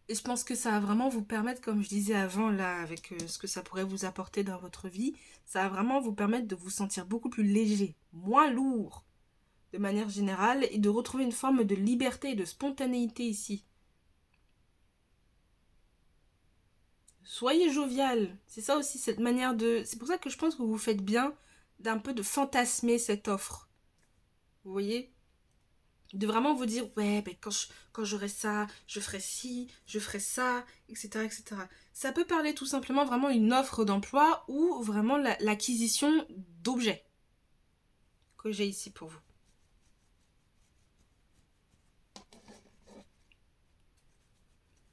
Et je pense que ça va vraiment vous permettre, comme je disais avant, là, avec ce que ça pourrait vous apporter dans votre vie, ça va vraiment vous permettre de vous sentir beaucoup plus léger, moins lourd, de manière générale, et de retrouver une forme de liberté et de spontanéité ici. Soyez jovial. C'est ça aussi, cette manière de... C'est pour ça que je pense que vous faites bien d'un peu de fantasmer cette offre. Vous voyez? De vraiment vous dire, ouais, ben quand j'aurai ça, je ferai ci, je ferai ça, etc., etc. Ça peut parler tout simplement vraiment une offre d'emploi ou vraiment l'acquisition d'objets que j'ai ici pour vous.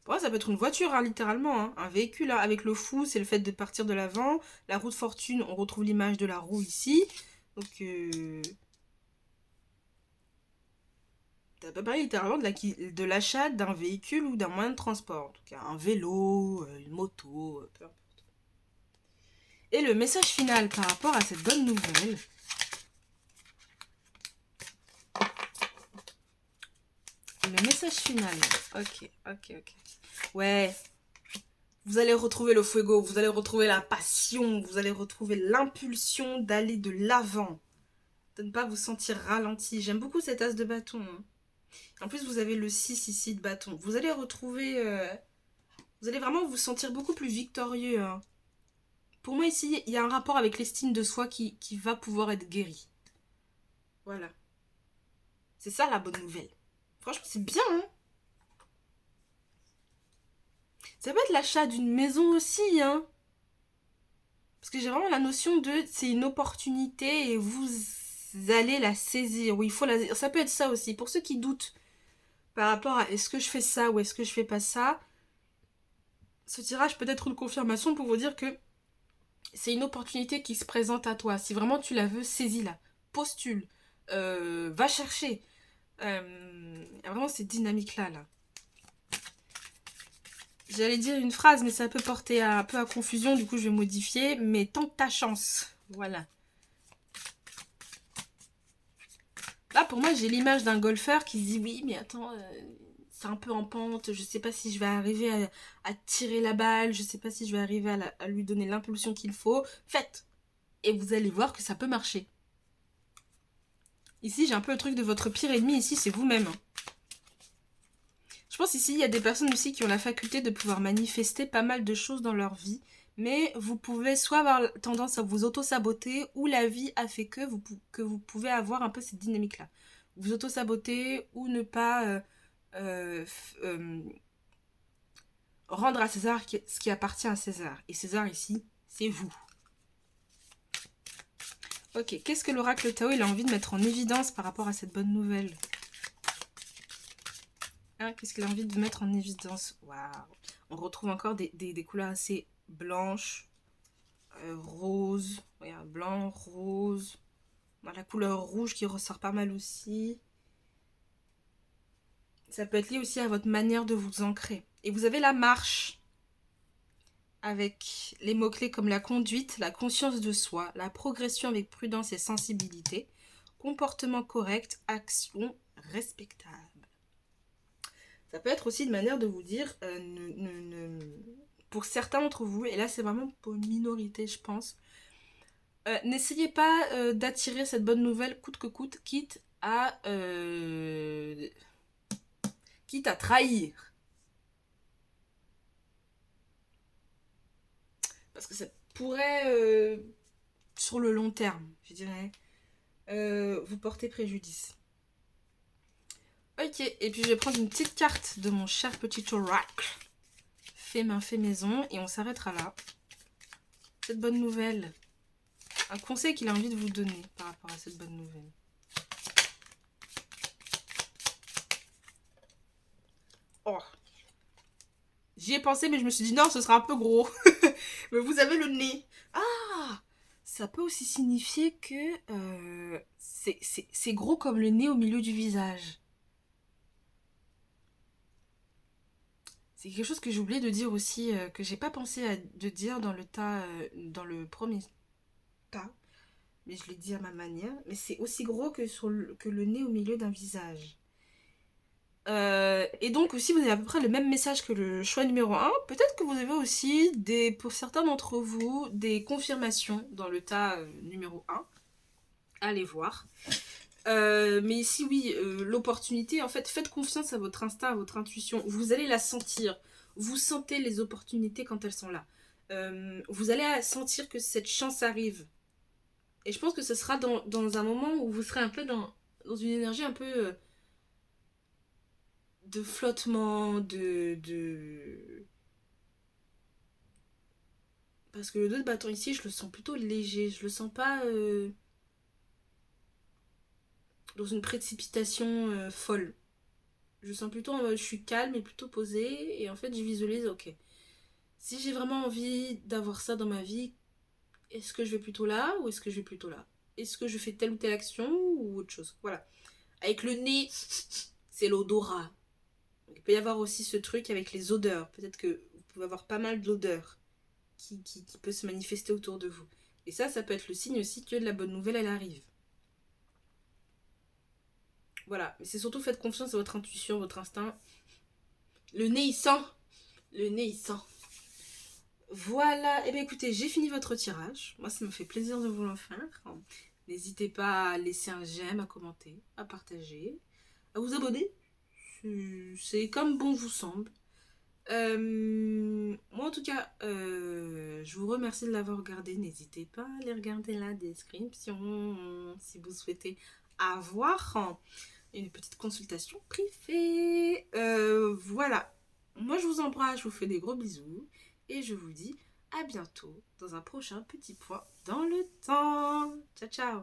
Pour moi, ça peut être une voiture, hein, littéralement, hein, un véhicule, hein, avec le fou, c'est le fait de partir de l'avant. La roue de fortune, on retrouve l'image de la roue ici. Donc, ça peut parler littéralement de l'achat d'un véhicule ou d'un moyen de transport. En tout cas, un vélo, une moto, peu importe. Et le message final par rapport à cette bonne nouvelle. Le message final. Ok, ok, ok. Ouais. Vous allez retrouver le fuego, vous allez retrouver la passion, vous allez retrouver l'impulsion d'aller de l'avant. De ne pas vous sentir ralenti. J'aime beaucoup cet as de bâton. Hein. En plus, vous avez le 6 ici de bâton. Vous allez retrouver... vous allez vraiment vous sentir beaucoup plus victorieux. Hein. Pour moi, ici, il y a un rapport avec l'estime de soi qui va pouvoir être guéri. Voilà. C'est ça la bonne nouvelle. Franchement, c'est bien, hein. Ça peut être l'achat d'une maison aussi, hein. Parce que j'ai vraiment la notion de c'est une opportunité et vous allez la saisir. Oui, il faut la... Ça peut être ça aussi. Pour ceux qui doutent par rapport à est-ce que je fais ça ou est-ce que je fais pas ça, ce tirage peut être une confirmation pour vous dire que c'est une opportunité qui se présente à toi. Si vraiment tu la veux, saisis-la. Postule. Va chercher. Vraiment cette dynamique-là, là. J'allais dire une phrase, mais ça peut porter un peu à confusion, du coup je vais modifier. Mais tente ta chance. Voilà. Là, pour moi, j'ai l'image d'un golfeur qui se dit oui, mais attends, c'est un peu en pente, je sais pas si je vais arriver à tirer la balle, je sais pas si je vais arriver à lui donner l'impulsion qu'il faut. Faites! Et vous allez voir que ça peut marcher. Ici, j'ai un peu le truc de votre pire ennemi, ici, c'est vous-même. Je pense ici, il y a des personnes aussi qui ont la faculté de pouvoir manifester pas mal de choses dans leur vie, mais vous pouvez soit avoir tendance à vous auto-saboter, ou la vie a fait que vous pouvez avoir un peu cette dynamique-là. Vous auto-saboter, ou ne pas euh, rendre à César ce qui appartient à César. Et César ici, c'est vous. Ok, qu'est-ce que l'oracle Tao il a envie de mettre en évidence par rapport à cette bonne nouvelle? Hein, qu'est-ce qu'il a envie de mettre en évidence? Waouh. On retrouve encore des couleurs assez blanches, rose. Regarde, blanc, rose. La couleur rouge qui ressort pas mal aussi. Ça peut être lié aussi à votre manière de vous ancrer. Et vous avez la marche avec les mots-clés comme la conduite, la conscience de soi, la progression avec prudence et sensibilité, comportement correct, action respectable. Ça peut être aussi une manière de vous dire, pour certains d'entre vous, et là c'est vraiment pour une minorité je pense, n'essayez pas d'attirer cette bonne nouvelle coûte que coûte, quitte à trahir. Parce que ça pourrait, sur le long terme, je dirais, vous porter préjudice. Ok, et puis je vais prendre une petite carte de mon cher petit oracle. Fait main, fait maison, et on s'arrêtera là. Cette bonne nouvelle. Un conseil qu'il a envie de vous donner par rapport à cette bonne nouvelle. Oh. J'y ai pensé, mais je me suis dit non, ce sera un peu gros. Mais vous avez le nez. Ah, ça peut aussi signifier que c'est gros comme le nez au milieu du visage. C'est quelque chose que j'ai oublié de dire aussi, que j'ai pas pensé de dire dans le premier tas. Mais je l'ai dit à ma manière. Mais c'est aussi gros que le nez au milieu d'un visage. Et donc aussi vous avez à peu près le même message que le choix numéro 1. Peut-être que vous avez aussi, pour certains d'entre vous, des confirmations dans le tas numéro 1. Allez voir. Mais ici oui, l'opportunité, en fait, faites confiance à votre instinct, à votre intuition. Vous allez la sentir. Vous sentez les opportunités quand elles sont là. Vous allez sentir que cette chance arrive. Et je pense que ce sera dans un moment où vous serez un peu dans une énergie un peu... de flottement, Parce que le 2 de bâton ici, je le sens plutôt léger. Je le sens pas dans une précipitation folle. Je sens plutôt je suis calme et plutôt posée. Et en fait, je visualise, ok. Si j'ai vraiment envie d'avoir ça dans ma vie, est-ce que je vais plutôt là ou est-ce que je vais plutôt là? Est-ce que je fais telle ou telle action ou autre chose? Voilà. Avec le nez, c'est l'odorat. Il peut y avoir aussi ce truc avec les odeurs. Peut-être que vous pouvez avoir pas mal d'odeurs qui peut se manifester autour de vous. Et ça peut être le signe aussi que la bonne nouvelle, elle arrive. Voilà. Mais c'est surtout faites confiance à votre intuition, votre instinct. Le nez, il sent. Le nez, il sent. Voilà. Eh bien, écoutez, j'ai fini votre tirage. Moi, ça me fait plaisir de vous le faire. N'hésitez pas à laisser un j'aime, à commenter, à partager, à vous abonner. C'est comme bon vous semble. Moi en tout cas, je vous remercie de l'avoir regardé. N'hésitez pas à aller regarder la description si vous souhaitez avoir une petite consultation privée. Voilà. Moi je vous embrasse, je vous fais des gros bisous et je vous dis à bientôt dans un prochain petit point dans le temps. Ciao ciao.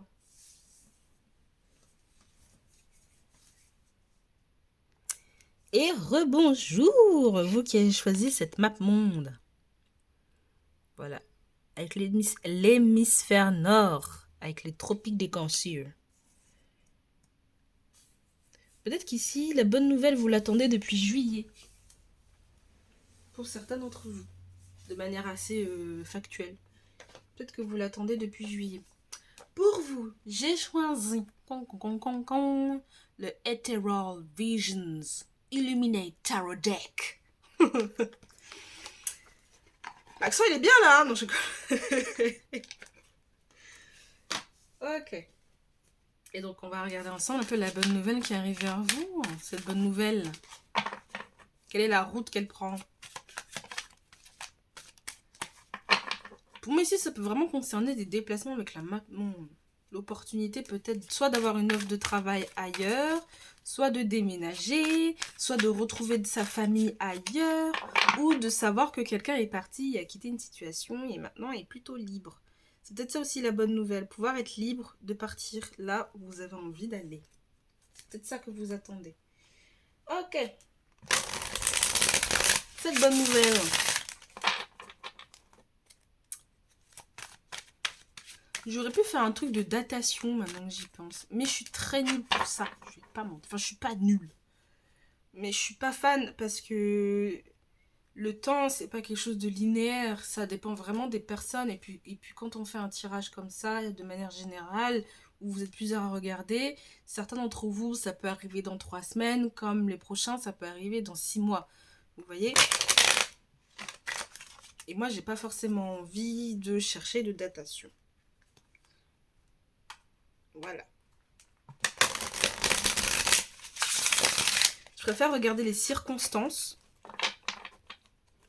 Et rebonjour, vous qui avez choisi cette map monde. Voilà, avec l'hémisphère nord, avec les tropiques des cancers. Peut-être qu'ici, la bonne nouvelle, vous l'attendez depuis juillet. Pour certains d'entre vous, de manière assez factuelle. Peut-être que vous l'attendez depuis juillet. Pour vous, j'ai choisi le Ethereal Visions Illuminate Tarot Deck. L'accent, il est bien là, hein, non, je... Ok. Et donc, on va regarder ensemble un peu la bonne nouvelle qui arrive vers vous. Cette bonne nouvelle, quelle est la route qu'elle prend? Pour moi, ici, ça peut vraiment concerner des déplacements avec la map monde. L'opportunité peut-être soit d'avoir une offre de travail ailleurs, soit de déménager, soit de retrouver de sa famille ailleurs, ou de savoir que quelqu'un est parti et a quitté une situation et maintenant est plutôt libre. C'est peut-être ça aussi la bonne nouvelle, pouvoir être libre de partir là où vous avez envie d'aller. C'est peut-être ça que vous attendez. Ok. Cette bonne nouvelle. J'aurais pu faire un truc de datation maintenant que j'y pense. Mais je suis très nulle pour ça. Je vais pas mentir. Enfin, je suis pas nulle. Mais je suis pas fan parce que le temps, c'est pas quelque chose de linéaire, ça dépend vraiment des personnes. Et puis quand on fait un tirage comme ça, de manière générale, où vous êtes plusieurs à regarder, certains d'entre vous, ça peut arriver dans 3 semaines, comme les prochains, ça peut arriver dans 6 mois. Vous voyez? Et moi, j'ai pas forcément envie de chercher de datation. Voilà. Je préfère regarder les circonstances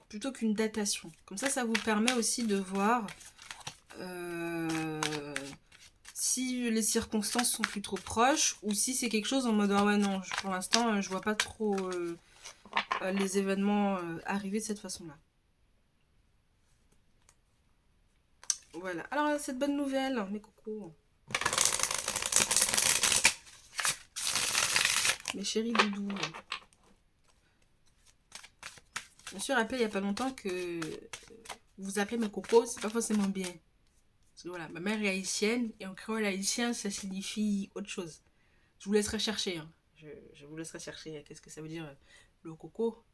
plutôt qu'une datation. Comme ça vous permet aussi de voir si les circonstances sont plus trop proches ou si c'est quelque chose en mode ah ouais non, pour l'instant je vois pas trop les événements arriver de cette façon-là. Voilà. Alors cette bonne nouvelle, mes cocos, mes chéris doudous. Je me suis rappelé il y a pas longtemps que vous appelez mes cocos, c'est pas forcément bien. Parce que voilà, ma mère est haïtienne et en créole haïtien ça signifie autre chose. Je vous laisserai chercher. Hein. Je vous laisserai chercher qu'est-ce que ça veut dire le coco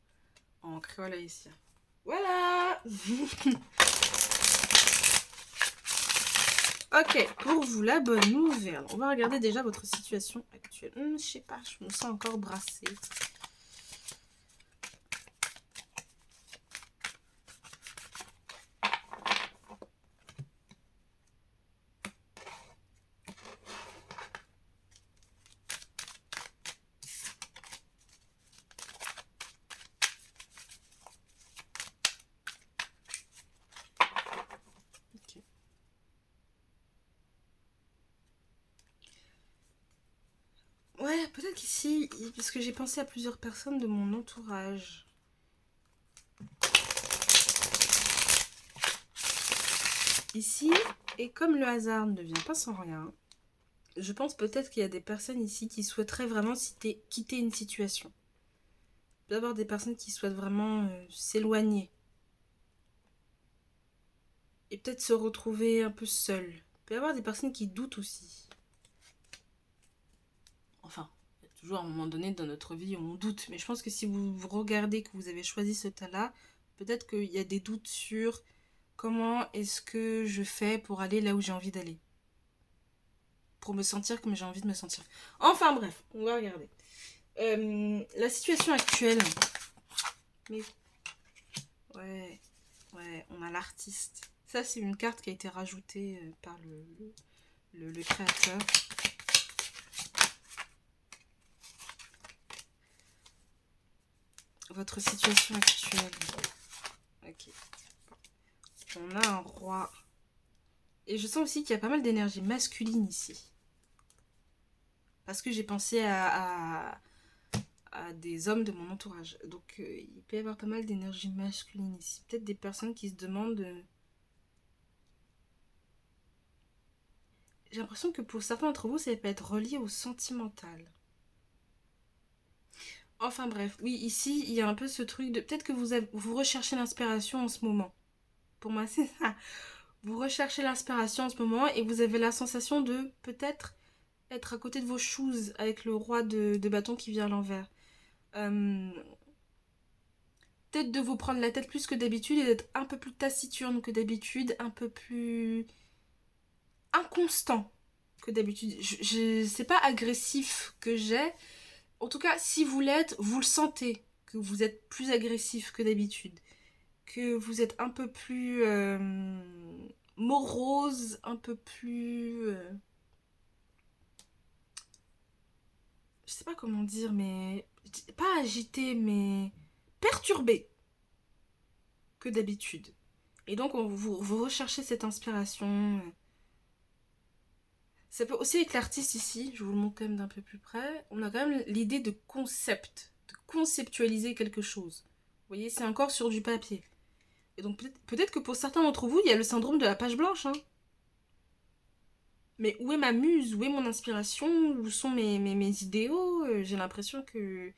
en créole haïtien. Voilà. Ok, pour vous la bonne nouvelle. On va regarder déjà votre situation actuelle. Je sais pas, je me sens encore brassée. Ok. Ouais, peut-être qu'ici, parce que j'ai pensé à plusieurs personnes de mon entourage. Ici, et comme le hasard ne vient pas sans rien, je pense peut-être qu'il y a des personnes ici qui souhaiteraient vraiment quitter une situation. Il peut y avoir des personnes qui souhaitent vraiment s'éloigner. Et peut-être se retrouver un peu seules. Il peut y avoir des personnes qui doutent aussi. Enfin, il y a toujours un moment donné dans notre vie où on doute. Mais je pense que si vous regardez que vous avez choisi ce tas-là, peut-être qu'il y a des doutes sur comment est-ce que je fais pour aller là où j'ai envie d'aller. Pour me sentir comme j'ai envie de me sentir. Enfin bref, on va regarder. La situation actuelle. Mais ouais, on a l'artiste. Ça, c'est une carte qui a été rajoutée par le créateur. Votre situation actuelle. Ok. On a un roi. Et je sens aussi qu'il y a pas mal d'énergie masculine ici. Parce que j'ai pensé à des hommes de mon entourage. Donc il peut y avoir pas mal d'énergie masculine ici. Peut-être des personnes qui se demandent... J'ai l'impression que pour certains d'entre vous, ça peut être relié au sentimental. Enfin bref, oui, ici, il y a un peu ce truc de... Peut-être que vous recherchez l'inspiration en ce moment. Pour moi, c'est ça. Vous recherchez l'inspiration en ce moment et vous avez la sensation de peut-être être à côté de vos shoes avec le roi de bâton qui vient à l'envers. Peut-être de vous prendre la tête plus que d'habitude et d'être un peu plus taciturne que d'habitude, un peu plus inconstant que d'habitude. C'est pas agressif que j'ai. En tout cas, si vous l'êtes, vous le sentez que vous êtes plus agressif que d'habitude. Que vous êtes un peu plus morose, un peu plus... je sais pas comment dire, mais... Pas agité, mais perturbé que d'habitude. Et donc, vous recherchez cette inspiration. Ça peut aussi avec l'artiste ici, je vous le montre quand même d'un peu plus près. On a quand même l'idée de concept, de conceptualiser quelque chose. Vous voyez, c'est encore sur du papier. Et donc peut-être que pour certains d'entre vous, il y a le syndrome de la page blanche. Hein. Mais où est ma muse? Où est mon inspiration? Où sont mes idéaux? J'ai l'impression que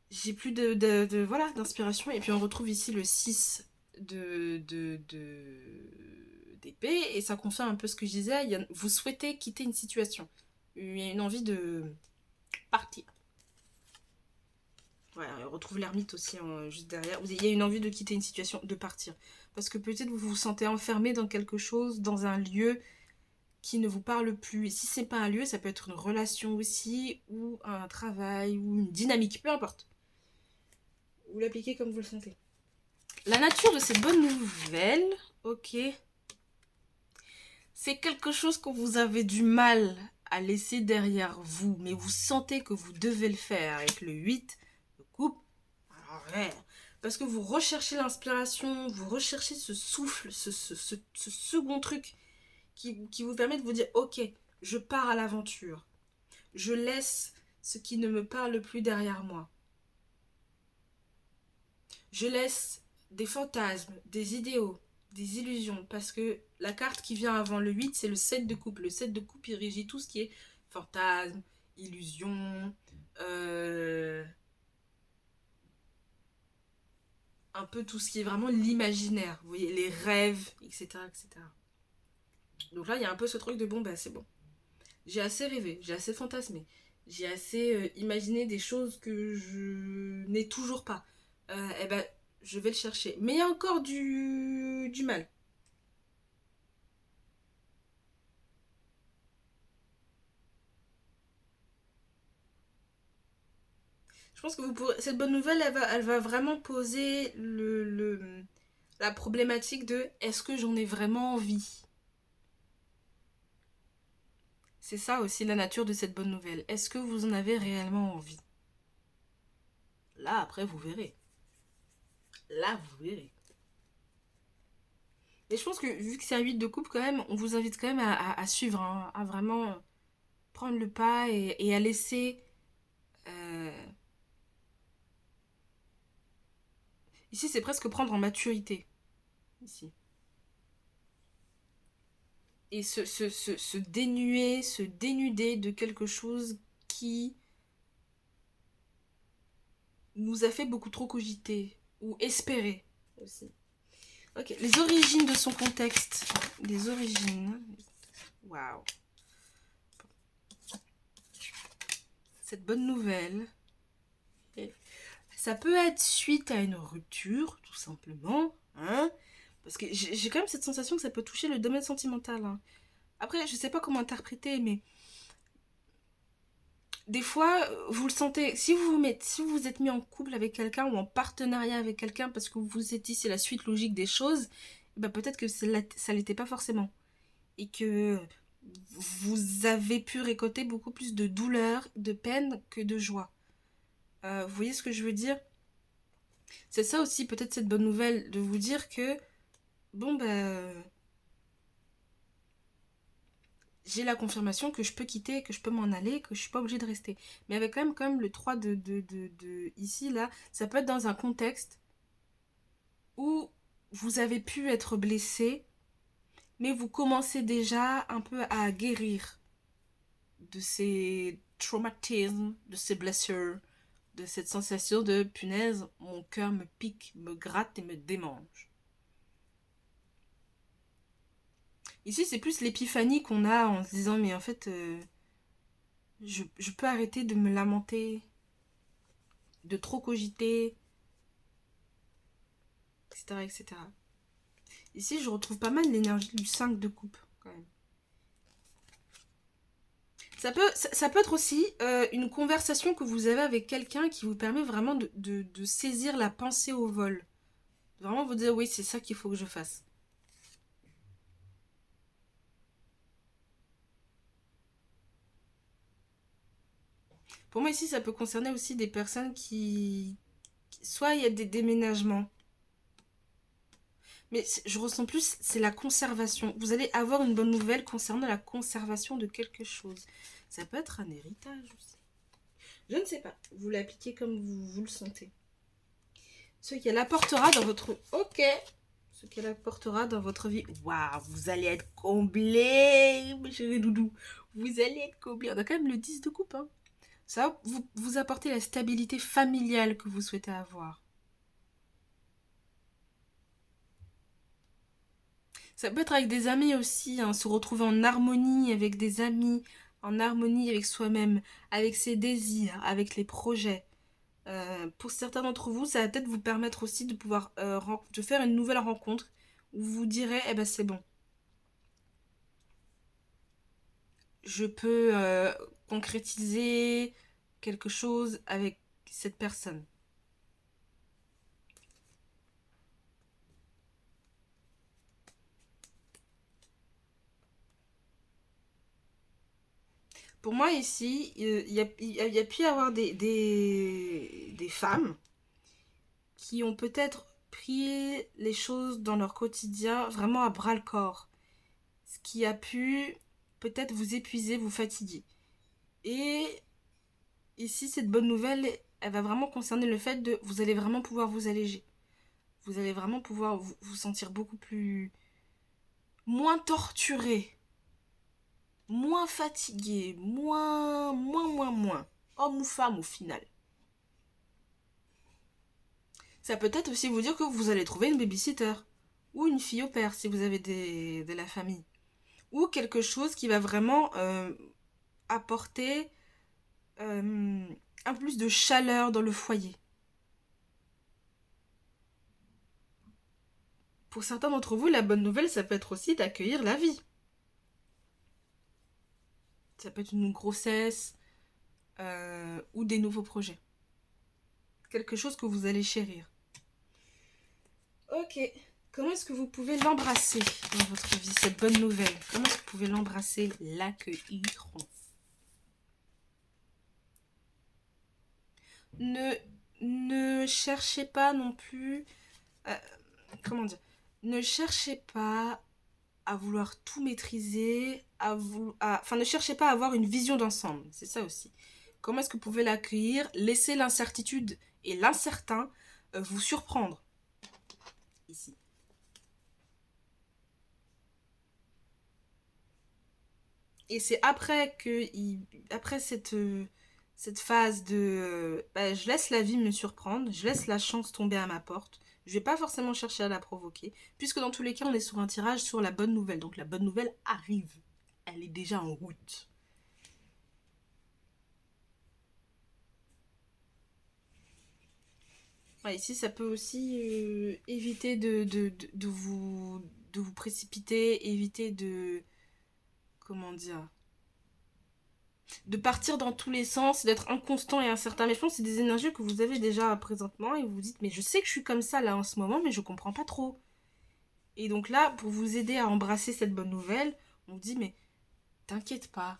j'ai plus voilà, d'inspiration. Et puis on retrouve ici le 6 d'épée. Et ça confirme un peu ce que je disais. Vous souhaitez quitter une situation. Il y a une envie de partir. Ouais, on retrouve l'ermite aussi juste derrière. Il y a une envie de quitter une situation, de partir. Parce que peut-être vous vous sentez enfermé dans quelque chose, dans un lieu qui ne vous parle plus. Et si c'est pas un lieu, ça peut être une relation aussi, ou un travail, ou une dynamique, peu importe. Vous l'appliquez comme vous le sentez. La nature de cette bonne nouvelle, ok, c'est quelque chose que vous avez du mal à laisser derrière vous, mais vous sentez que vous devez le faire avec le 8 de coupe. Alors, ouais, parce que vous recherchez l'inspiration, vous recherchez ce souffle, ce second truc qui vous permet de vous dire, ok, je pars à l'aventure. Je laisse ce qui ne me parle plus derrière moi. Je laisse des fantasmes, des idéaux, des illusions, parce que la carte qui vient avant le 8, c'est le 7 de coupe. Le 7 de coupe, il régit tout ce qui est fantasme, illusion, un peu tout ce qui est vraiment l'imaginaire, vous voyez, les rêves, etc., etc. Donc là, il y a un peu ce truc de bon, bah c'est bon. J'ai assez rêvé, j'ai assez fantasmé, j'ai assez imaginé des choses que je n'ai toujours pas. Eh ben, je vais le chercher. Mais il y a encore du mal. Je pense que cette bonne nouvelle, elle va vraiment poser la problématique de est-ce que j'en ai vraiment envie. C'est ça aussi la nature de cette bonne nouvelle. Est-ce que vous en avez réellement envie? Là, après, vous verrez. Là, vous verrez. Mais je pense que vu que c'est un 8 de coupe, quand même, on vous invite quand même à suivre, hein, à vraiment prendre le pas et à laisser. euh, Ici, c'est presque prendre en maturité. Ici. Et se dénuer, se dénuder de quelque chose qui nous a fait beaucoup trop cogiter ou espérer aussi. Ok, les origines de son contexte. Les origines. Waouh. Cette bonne nouvelle. Ça peut être suite à une rupture, tout simplement. Hein, parce que j'ai quand même cette sensation que ça peut toucher le domaine sentimental. Hein. Après, je sais pas comment interpréter, mais des fois, vous le sentez. Si vous vous êtes mis en couple avec quelqu'un ou en partenariat avec quelqu'un parce que vous vous êtes dit c'est la suite logique des choses, bah peut-être que ça l'était pas forcément. Et que vous avez pu récolter beaucoup plus de douleur, de peine que de joie. Vous voyez ce que je veux dire? C'est ça aussi peut-être cette bonne nouvelle de vous dire que bon bah j'ai la confirmation que je peux quitter, que je peux m'en aller, que je suis pas obligée de rester. Mais avec quand même le 3 de ici, là, ça peut être dans un contexte où vous avez pu être blessé, mais vous commencez déjà un peu à guérir de ces traumatismes, de ces blessures, de cette sensation de punaise, mon cœur me pique, me gratte et me démange. Ici, c'est plus l'épiphanie qu'on a en se disant, mais en fait, je peux arrêter de me lamenter, de trop cogiter, etc., etc. Ici, je retrouve pas mal l'énergie du 5 de coupe, quand même. Ça peut être aussi une conversation que vous avez avec quelqu'un qui vous permet vraiment de saisir la pensée au vol. Vraiment vous dire, oui, c'est ça qu'il faut que je fasse. Pour moi, ici, ça peut concerner aussi des personnes soit il y a des déménagements, mais je ressens plus, c'est la conservation. Vous allez avoir une bonne nouvelle concernant la conservation de quelque chose. Ça peut être un héritage aussi. Je ne sais pas. Vous l'appliquez comme vous le sentez. Ce qu'elle apportera dans votre... Ok. Ce qu'elle apportera dans votre vie. Waouh, vous allez être comblé, mes chéris doudous. Vous allez être comblé. On a quand même le 10 de coupe. Hein. Ça va vous apporter la stabilité familiale que vous souhaitez avoir. Ça peut être avec des amis aussi, hein, se retrouver en harmonie avec des amis, en harmonie avec soi-même, avec ses désirs, avec les projets. Pour certains d'entre vous, ça va peut-être vous permettre aussi de pouvoir de faire une nouvelle rencontre où vous direz, eh ben c'est bon, je peux concrétiser quelque chose avec cette personne. Pour moi ici, il y a pu y avoir des femmes qui ont peut-être pris les choses dans leur quotidien vraiment à bras le corps. Ce qui a pu peut-être vous épuiser, vous fatiguer. Et ici, cette bonne nouvelle, elle va vraiment concerner le fait de vous allez vraiment pouvoir vous alléger. Vous allez vraiment pouvoir vous sentir beaucoup plus moins torturé, moins fatigué, moins. Homme ou femme au final. Ça peut être aussi vous dire que vous allez trouver une babysitter ou une fille au père si vous avez de la famille. Ou quelque chose qui va vraiment apporter un peu plus de chaleur dans le foyer. Pour certains d'entre vous, la bonne nouvelle, ça peut être aussi d'accueillir la vie. Ça peut être une grossesse ou des nouveaux projets. Quelque chose que vous allez chérir. Ok. Comment est-ce que vous pouvez l'embrasser dans votre vie, cette bonne nouvelle? Comment est-ce que vous pouvez l'embrasser, l'accueillir? Ne, ne cherchez pas non plus... euh, comment dire? Ne cherchez pas à vouloir tout maîtriser, enfin ne cherchez pas à avoir une vision d'ensemble, c'est ça aussi. Comment est-ce que vous pouvez l'accueillir? Laissez l'incertitude et l'incertain vous surprendre ici. Et c'est après que, après cette phase de, bah, je laisse la vie me surprendre, je laisse la chance tomber à ma porte. Je vais pas forcément chercher à la provoquer, puisque dans tous les cas, on est sur un tirage sur la bonne nouvelle. Donc la bonne nouvelle arrive. Elle est déjà en route. Ouais, ici, ça peut aussi éviter de vous précipiter, éviter de... Comment dire? De partir dans tous les sens, d'être inconstant et incertain. Mais je pense que c'est des énergies que vous avez déjà présentement et vous vous dites, mais je sais que je suis comme ça là en ce moment, mais je comprends pas trop. Et donc là, pour vous aider à embrasser cette bonne nouvelle, on vous dit, mais t'inquiète pas,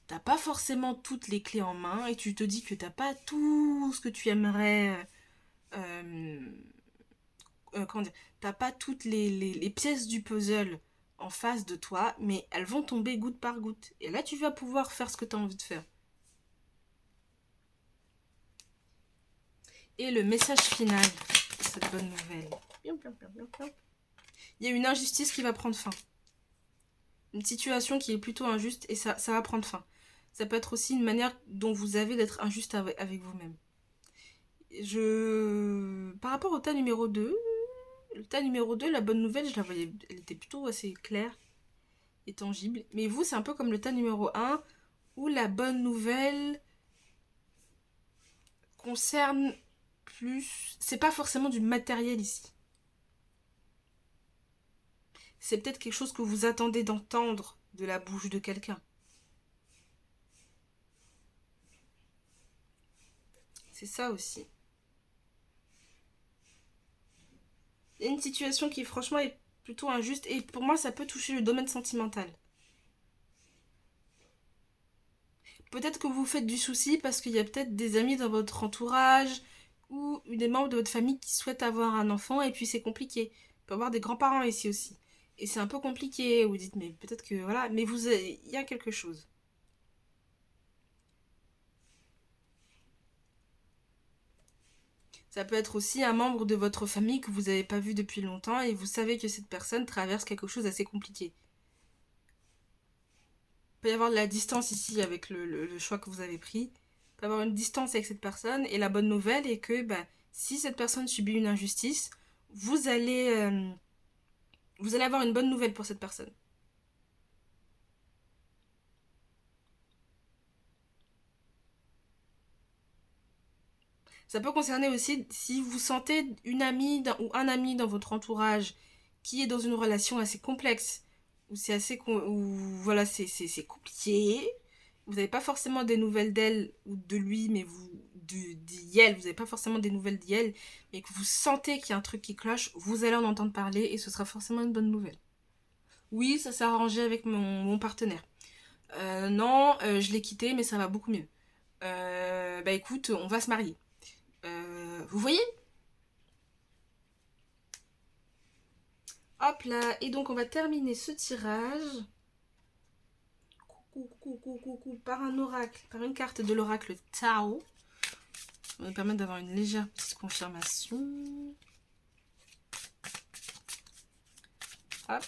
t'as pas forcément toutes les clés en main et tu te dis que t'as pas tout ce que tu aimerais euh, comment dire, t'as pas toutes les pièces du puzzle en face de toi, mais elles vont tomber goutte par goutte. Et là, tu vas pouvoir faire ce que tu as envie de faire. Et le message final de cette bonne nouvelle. Il y a une injustice qui va prendre fin. Une situation qui est plutôt injuste et ça va prendre fin. Ça peut être aussi une manière dont vous avez d'être injuste avec vous-même. Par rapport au tas numéro 2, le tas numéro 2, la bonne nouvelle, je la voyais, elle était plutôt assez claire et tangible. Mais vous, c'est un peu comme le tas numéro 1, où la bonne nouvelle concerne plus... C'est pas forcément du matériel ici. C'est peut-être quelque chose que vous attendez d'entendre de la bouche de quelqu'un. C'est ça aussi. Il y a une situation qui franchement est plutôt injuste et pour moi ça peut toucher le domaine sentimental. Peut-être que vous faites du souci parce qu'il y a peut-être des amis dans votre entourage ou des membres de votre famille qui souhaitent avoir un enfant et puis c'est compliqué. Il peut y avoir des grands-parents ici aussi. Et c'est un peu compliqué, vous dites mais peut-être que voilà, mais il y a quelque chose. Ça peut être aussi un membre de votre famille que vous n'avez pas vu depuis longtemps et vous savez que cette personne traverse quelque chose d'assez compliqué. Il peut y avoir de la distance ici avec le choix que vous avez pris. Il peut y avoir une distance avec cette personne et la bonne nouvelle est que bah, si cette personne subit une injustice, vous allez, euh, vous allez avoir une bonne nouvelle pour cette personne. Ça peut concerner aussi si vous sentez une amie ou un ami dans votre entourage qui est dans une relation assez complexe, ou c'est assez ou voilà, c'est compliqué. Vous n'avez pas forcément des nouvelles d'elle ou de lui, mais d'elle, vous n'avez pas forcément des nouvelles d'elle, mais que vous sentez qu'il y a un truc qui cloche, vous allez en entendre parler et ce sera forcément une bonne nouvelle. Oui, ça s'est arrangé avec mon partenaire. Non, je l'ai quitté, mais ça va beaucoup mieux. Bah écoute, on va se marier. Vous voyez? Hop là, et donc on va terminer ce tirage par un oracle, par une carte de l'oracle Tao. Ça va nous permettre d'avoir une légère petite confirmation. Hop.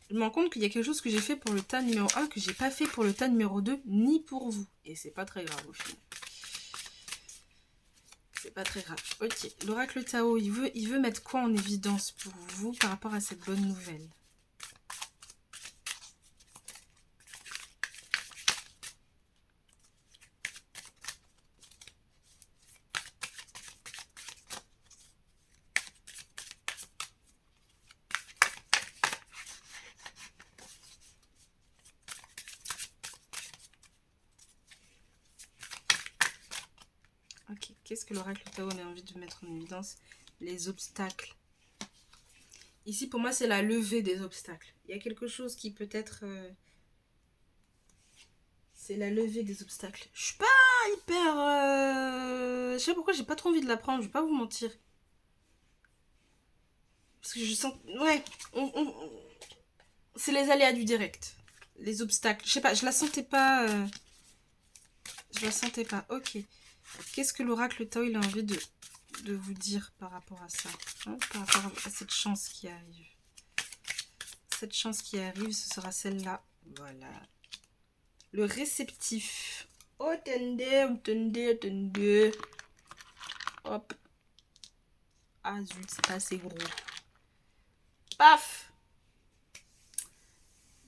Je me rends compte qu'il y a quelque chose que j'ai fait pour le tas numéro 1 que j'ai pas fait pour le tas numéro 2, ni pour vous. Et c'est pas très grave au final. C'est pas très grave. Ok, l'oracle Tao, il veut mettre quoi en évidence pour vous par rapport à cette bonne nouvelle? Ok, qu'est-ce que l'oracle Tao a envie de mettre en évidence? Les obstacles. Ici, pour moi, c'est la levée des obstacles. Il y a quelque chose qui peut être... C'est la levée des obstacles. Je suis pas hyper... Je sais pas pourquoi j'ai pas trop envie de la prendre, je vais pas vous mentir. Parce que je sens... Ouais, c'est les aléas du direct. Les obstacles. Je sais pas, je la sentais pas... Je la sentais pas. Ok. Qu'est-ce que l'oracle Tao il a envie de vous dire par rapport à ça, hein, par rapport à cette chance qui arrive? Cette chance qui arrive, ce sera celle-là. Voilà. Le réceptif. Oh, attendez. Hop. Ah zut, c'est pas assez gros. Paf.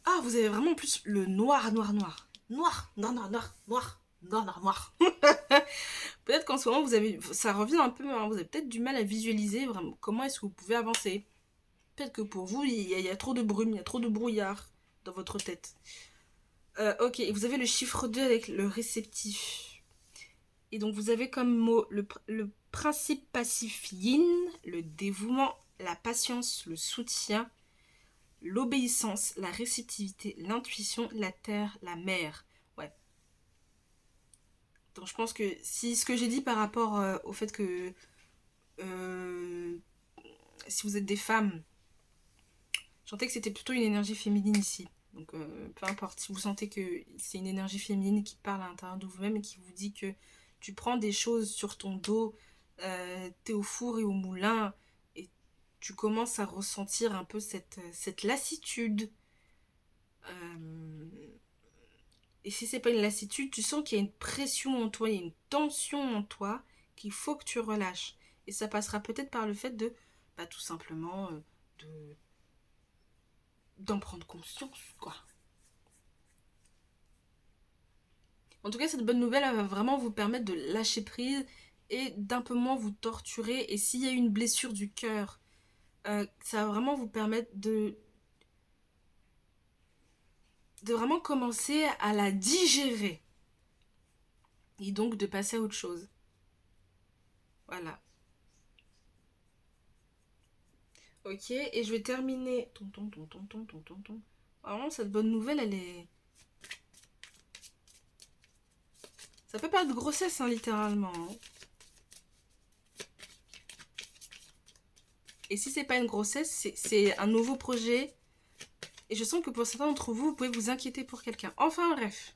Ah, vous avez vraiment plus le noir. Peut-être qu'en ce moment, ça revient un peu, hein, vous avez peut-être du mal à visualiser vraiment comment est-ce que vous pouvez avancer. Peut-être que pour vous, il y a trop de brume, il y a trop de brouillard dans votre tête. Ok, et vous avez le chiffre 2 avec le réceptif. Et donc, vous avez comme mot le principe passif yin, le dévouement, la patience, le soutien, l'obéissance, la réceptivité, l'intuition, la terre, la mer. Ouais. Donc, je pense que si ce que j'ai dit par rapport au fait que si vous êtes des femmes, je sentais que c'était plutôt une énergie féminine ici. Donc, peu importe, si vous sentez que c'est une énergie féminine qui parle à l'intérieur de vous-même et qui vous dit que tu prends des choses sur ton dos, t'es au four et au moulin, et tu commences à ressentir un peu cette lassitude. Et si c'est pas une lassitude, tu sens qu'il y a une pression en toi, il y a une tension en toi qu'il faut que tu relâches. Et ça passera peut-être par le fait de, bah, tout simplement, d'en prendre conscience, quoi. En tout cas, cette bonne nouvelle, elle va vraiment vous permettre de lâcher prise et d'un peu moins vous torturer. Et s'il y a une blessure du cœur, ça va vraiment vous permettre de vraiment commencer à la digérer. Et donc de passer à autre chose. Voilà. Ok, et je vais terminer. Vraiment, cette bonne nouvelle, elle est... Ça peut pas être de grossesse, hein, littéralement. Hein. Et si c'est pas une grossesse, c'est un nouveau projet. Et je sens que pour certains d'entre vous, vous pouvez vous inquiéter pour quelqu'un. Enfin bref.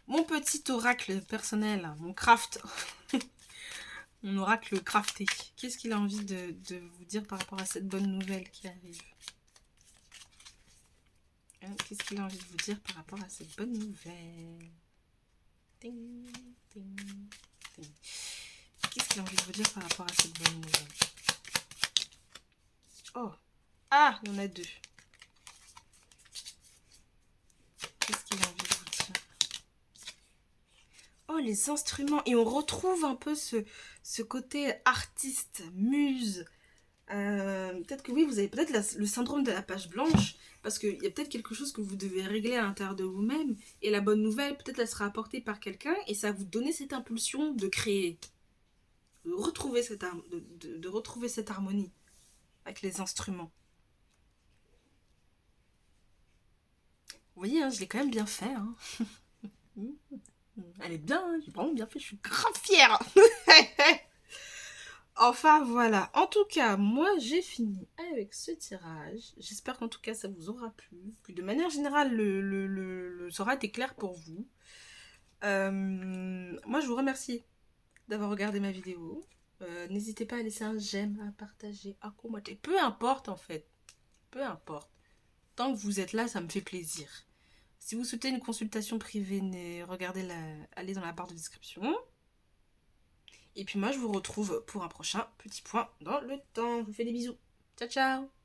Mon petit oracle personnel, mon craft. Mon oracle crafté. Qu'est-ce qu'il a envie de vous dire par rapport à cette bonne nouvelle qui arrive? Qu'est-ce qu'il a envie de vous dire par rapport à cette bonne nouvelle? Ding, ding, ding. Qu'est-ce qu'il a envie de vous dire par rapport à cette bonne nouvelle? Oh! Ah! Il y en a deux. Qu'est-ce qu'il a envie de vous dire? Oh, les instruments. Et on retrouve un peu ce côté artiste, muse. Peut-être que oui, vous avez peut-être le syndrome de la page blanche, parce qu'il y a peut-être quelque chose que vous devez régler à l'intérieur de vous-même, et la bonne nouvelle, peut-être elle sera apportée par quelqu'un, et ça va vous donner cette impulsion de créer, de retrouver de retrouver cette harmonie avec les instruments. Vous voyez, hein, je l'ai quand même bien fait. Hein. Elle est bien, hein, j'ai vraiment bien fait, je suis grave fière. Enfin voilà, en tout cas, moi j'ai fini avec ce tirage. J'espère qu'en tout cas ça vous aura plu, que de manière générale ça aura été clair pour vous. Moi je vous remercie d'avoir regardé ma vidéo. N'hésitez pas à laisser un j'aime, à partager, à commenter, peu importe en fait, peu importe. Tant que vous êtes là, ça me fait plaisir. Si vous souhaitez une consultation privée, allez dans la barre de description. Et puis moi, je vous retrouve pour un prochain petit point dans le temps. Je vous fais des bisous. Ciao, ciao!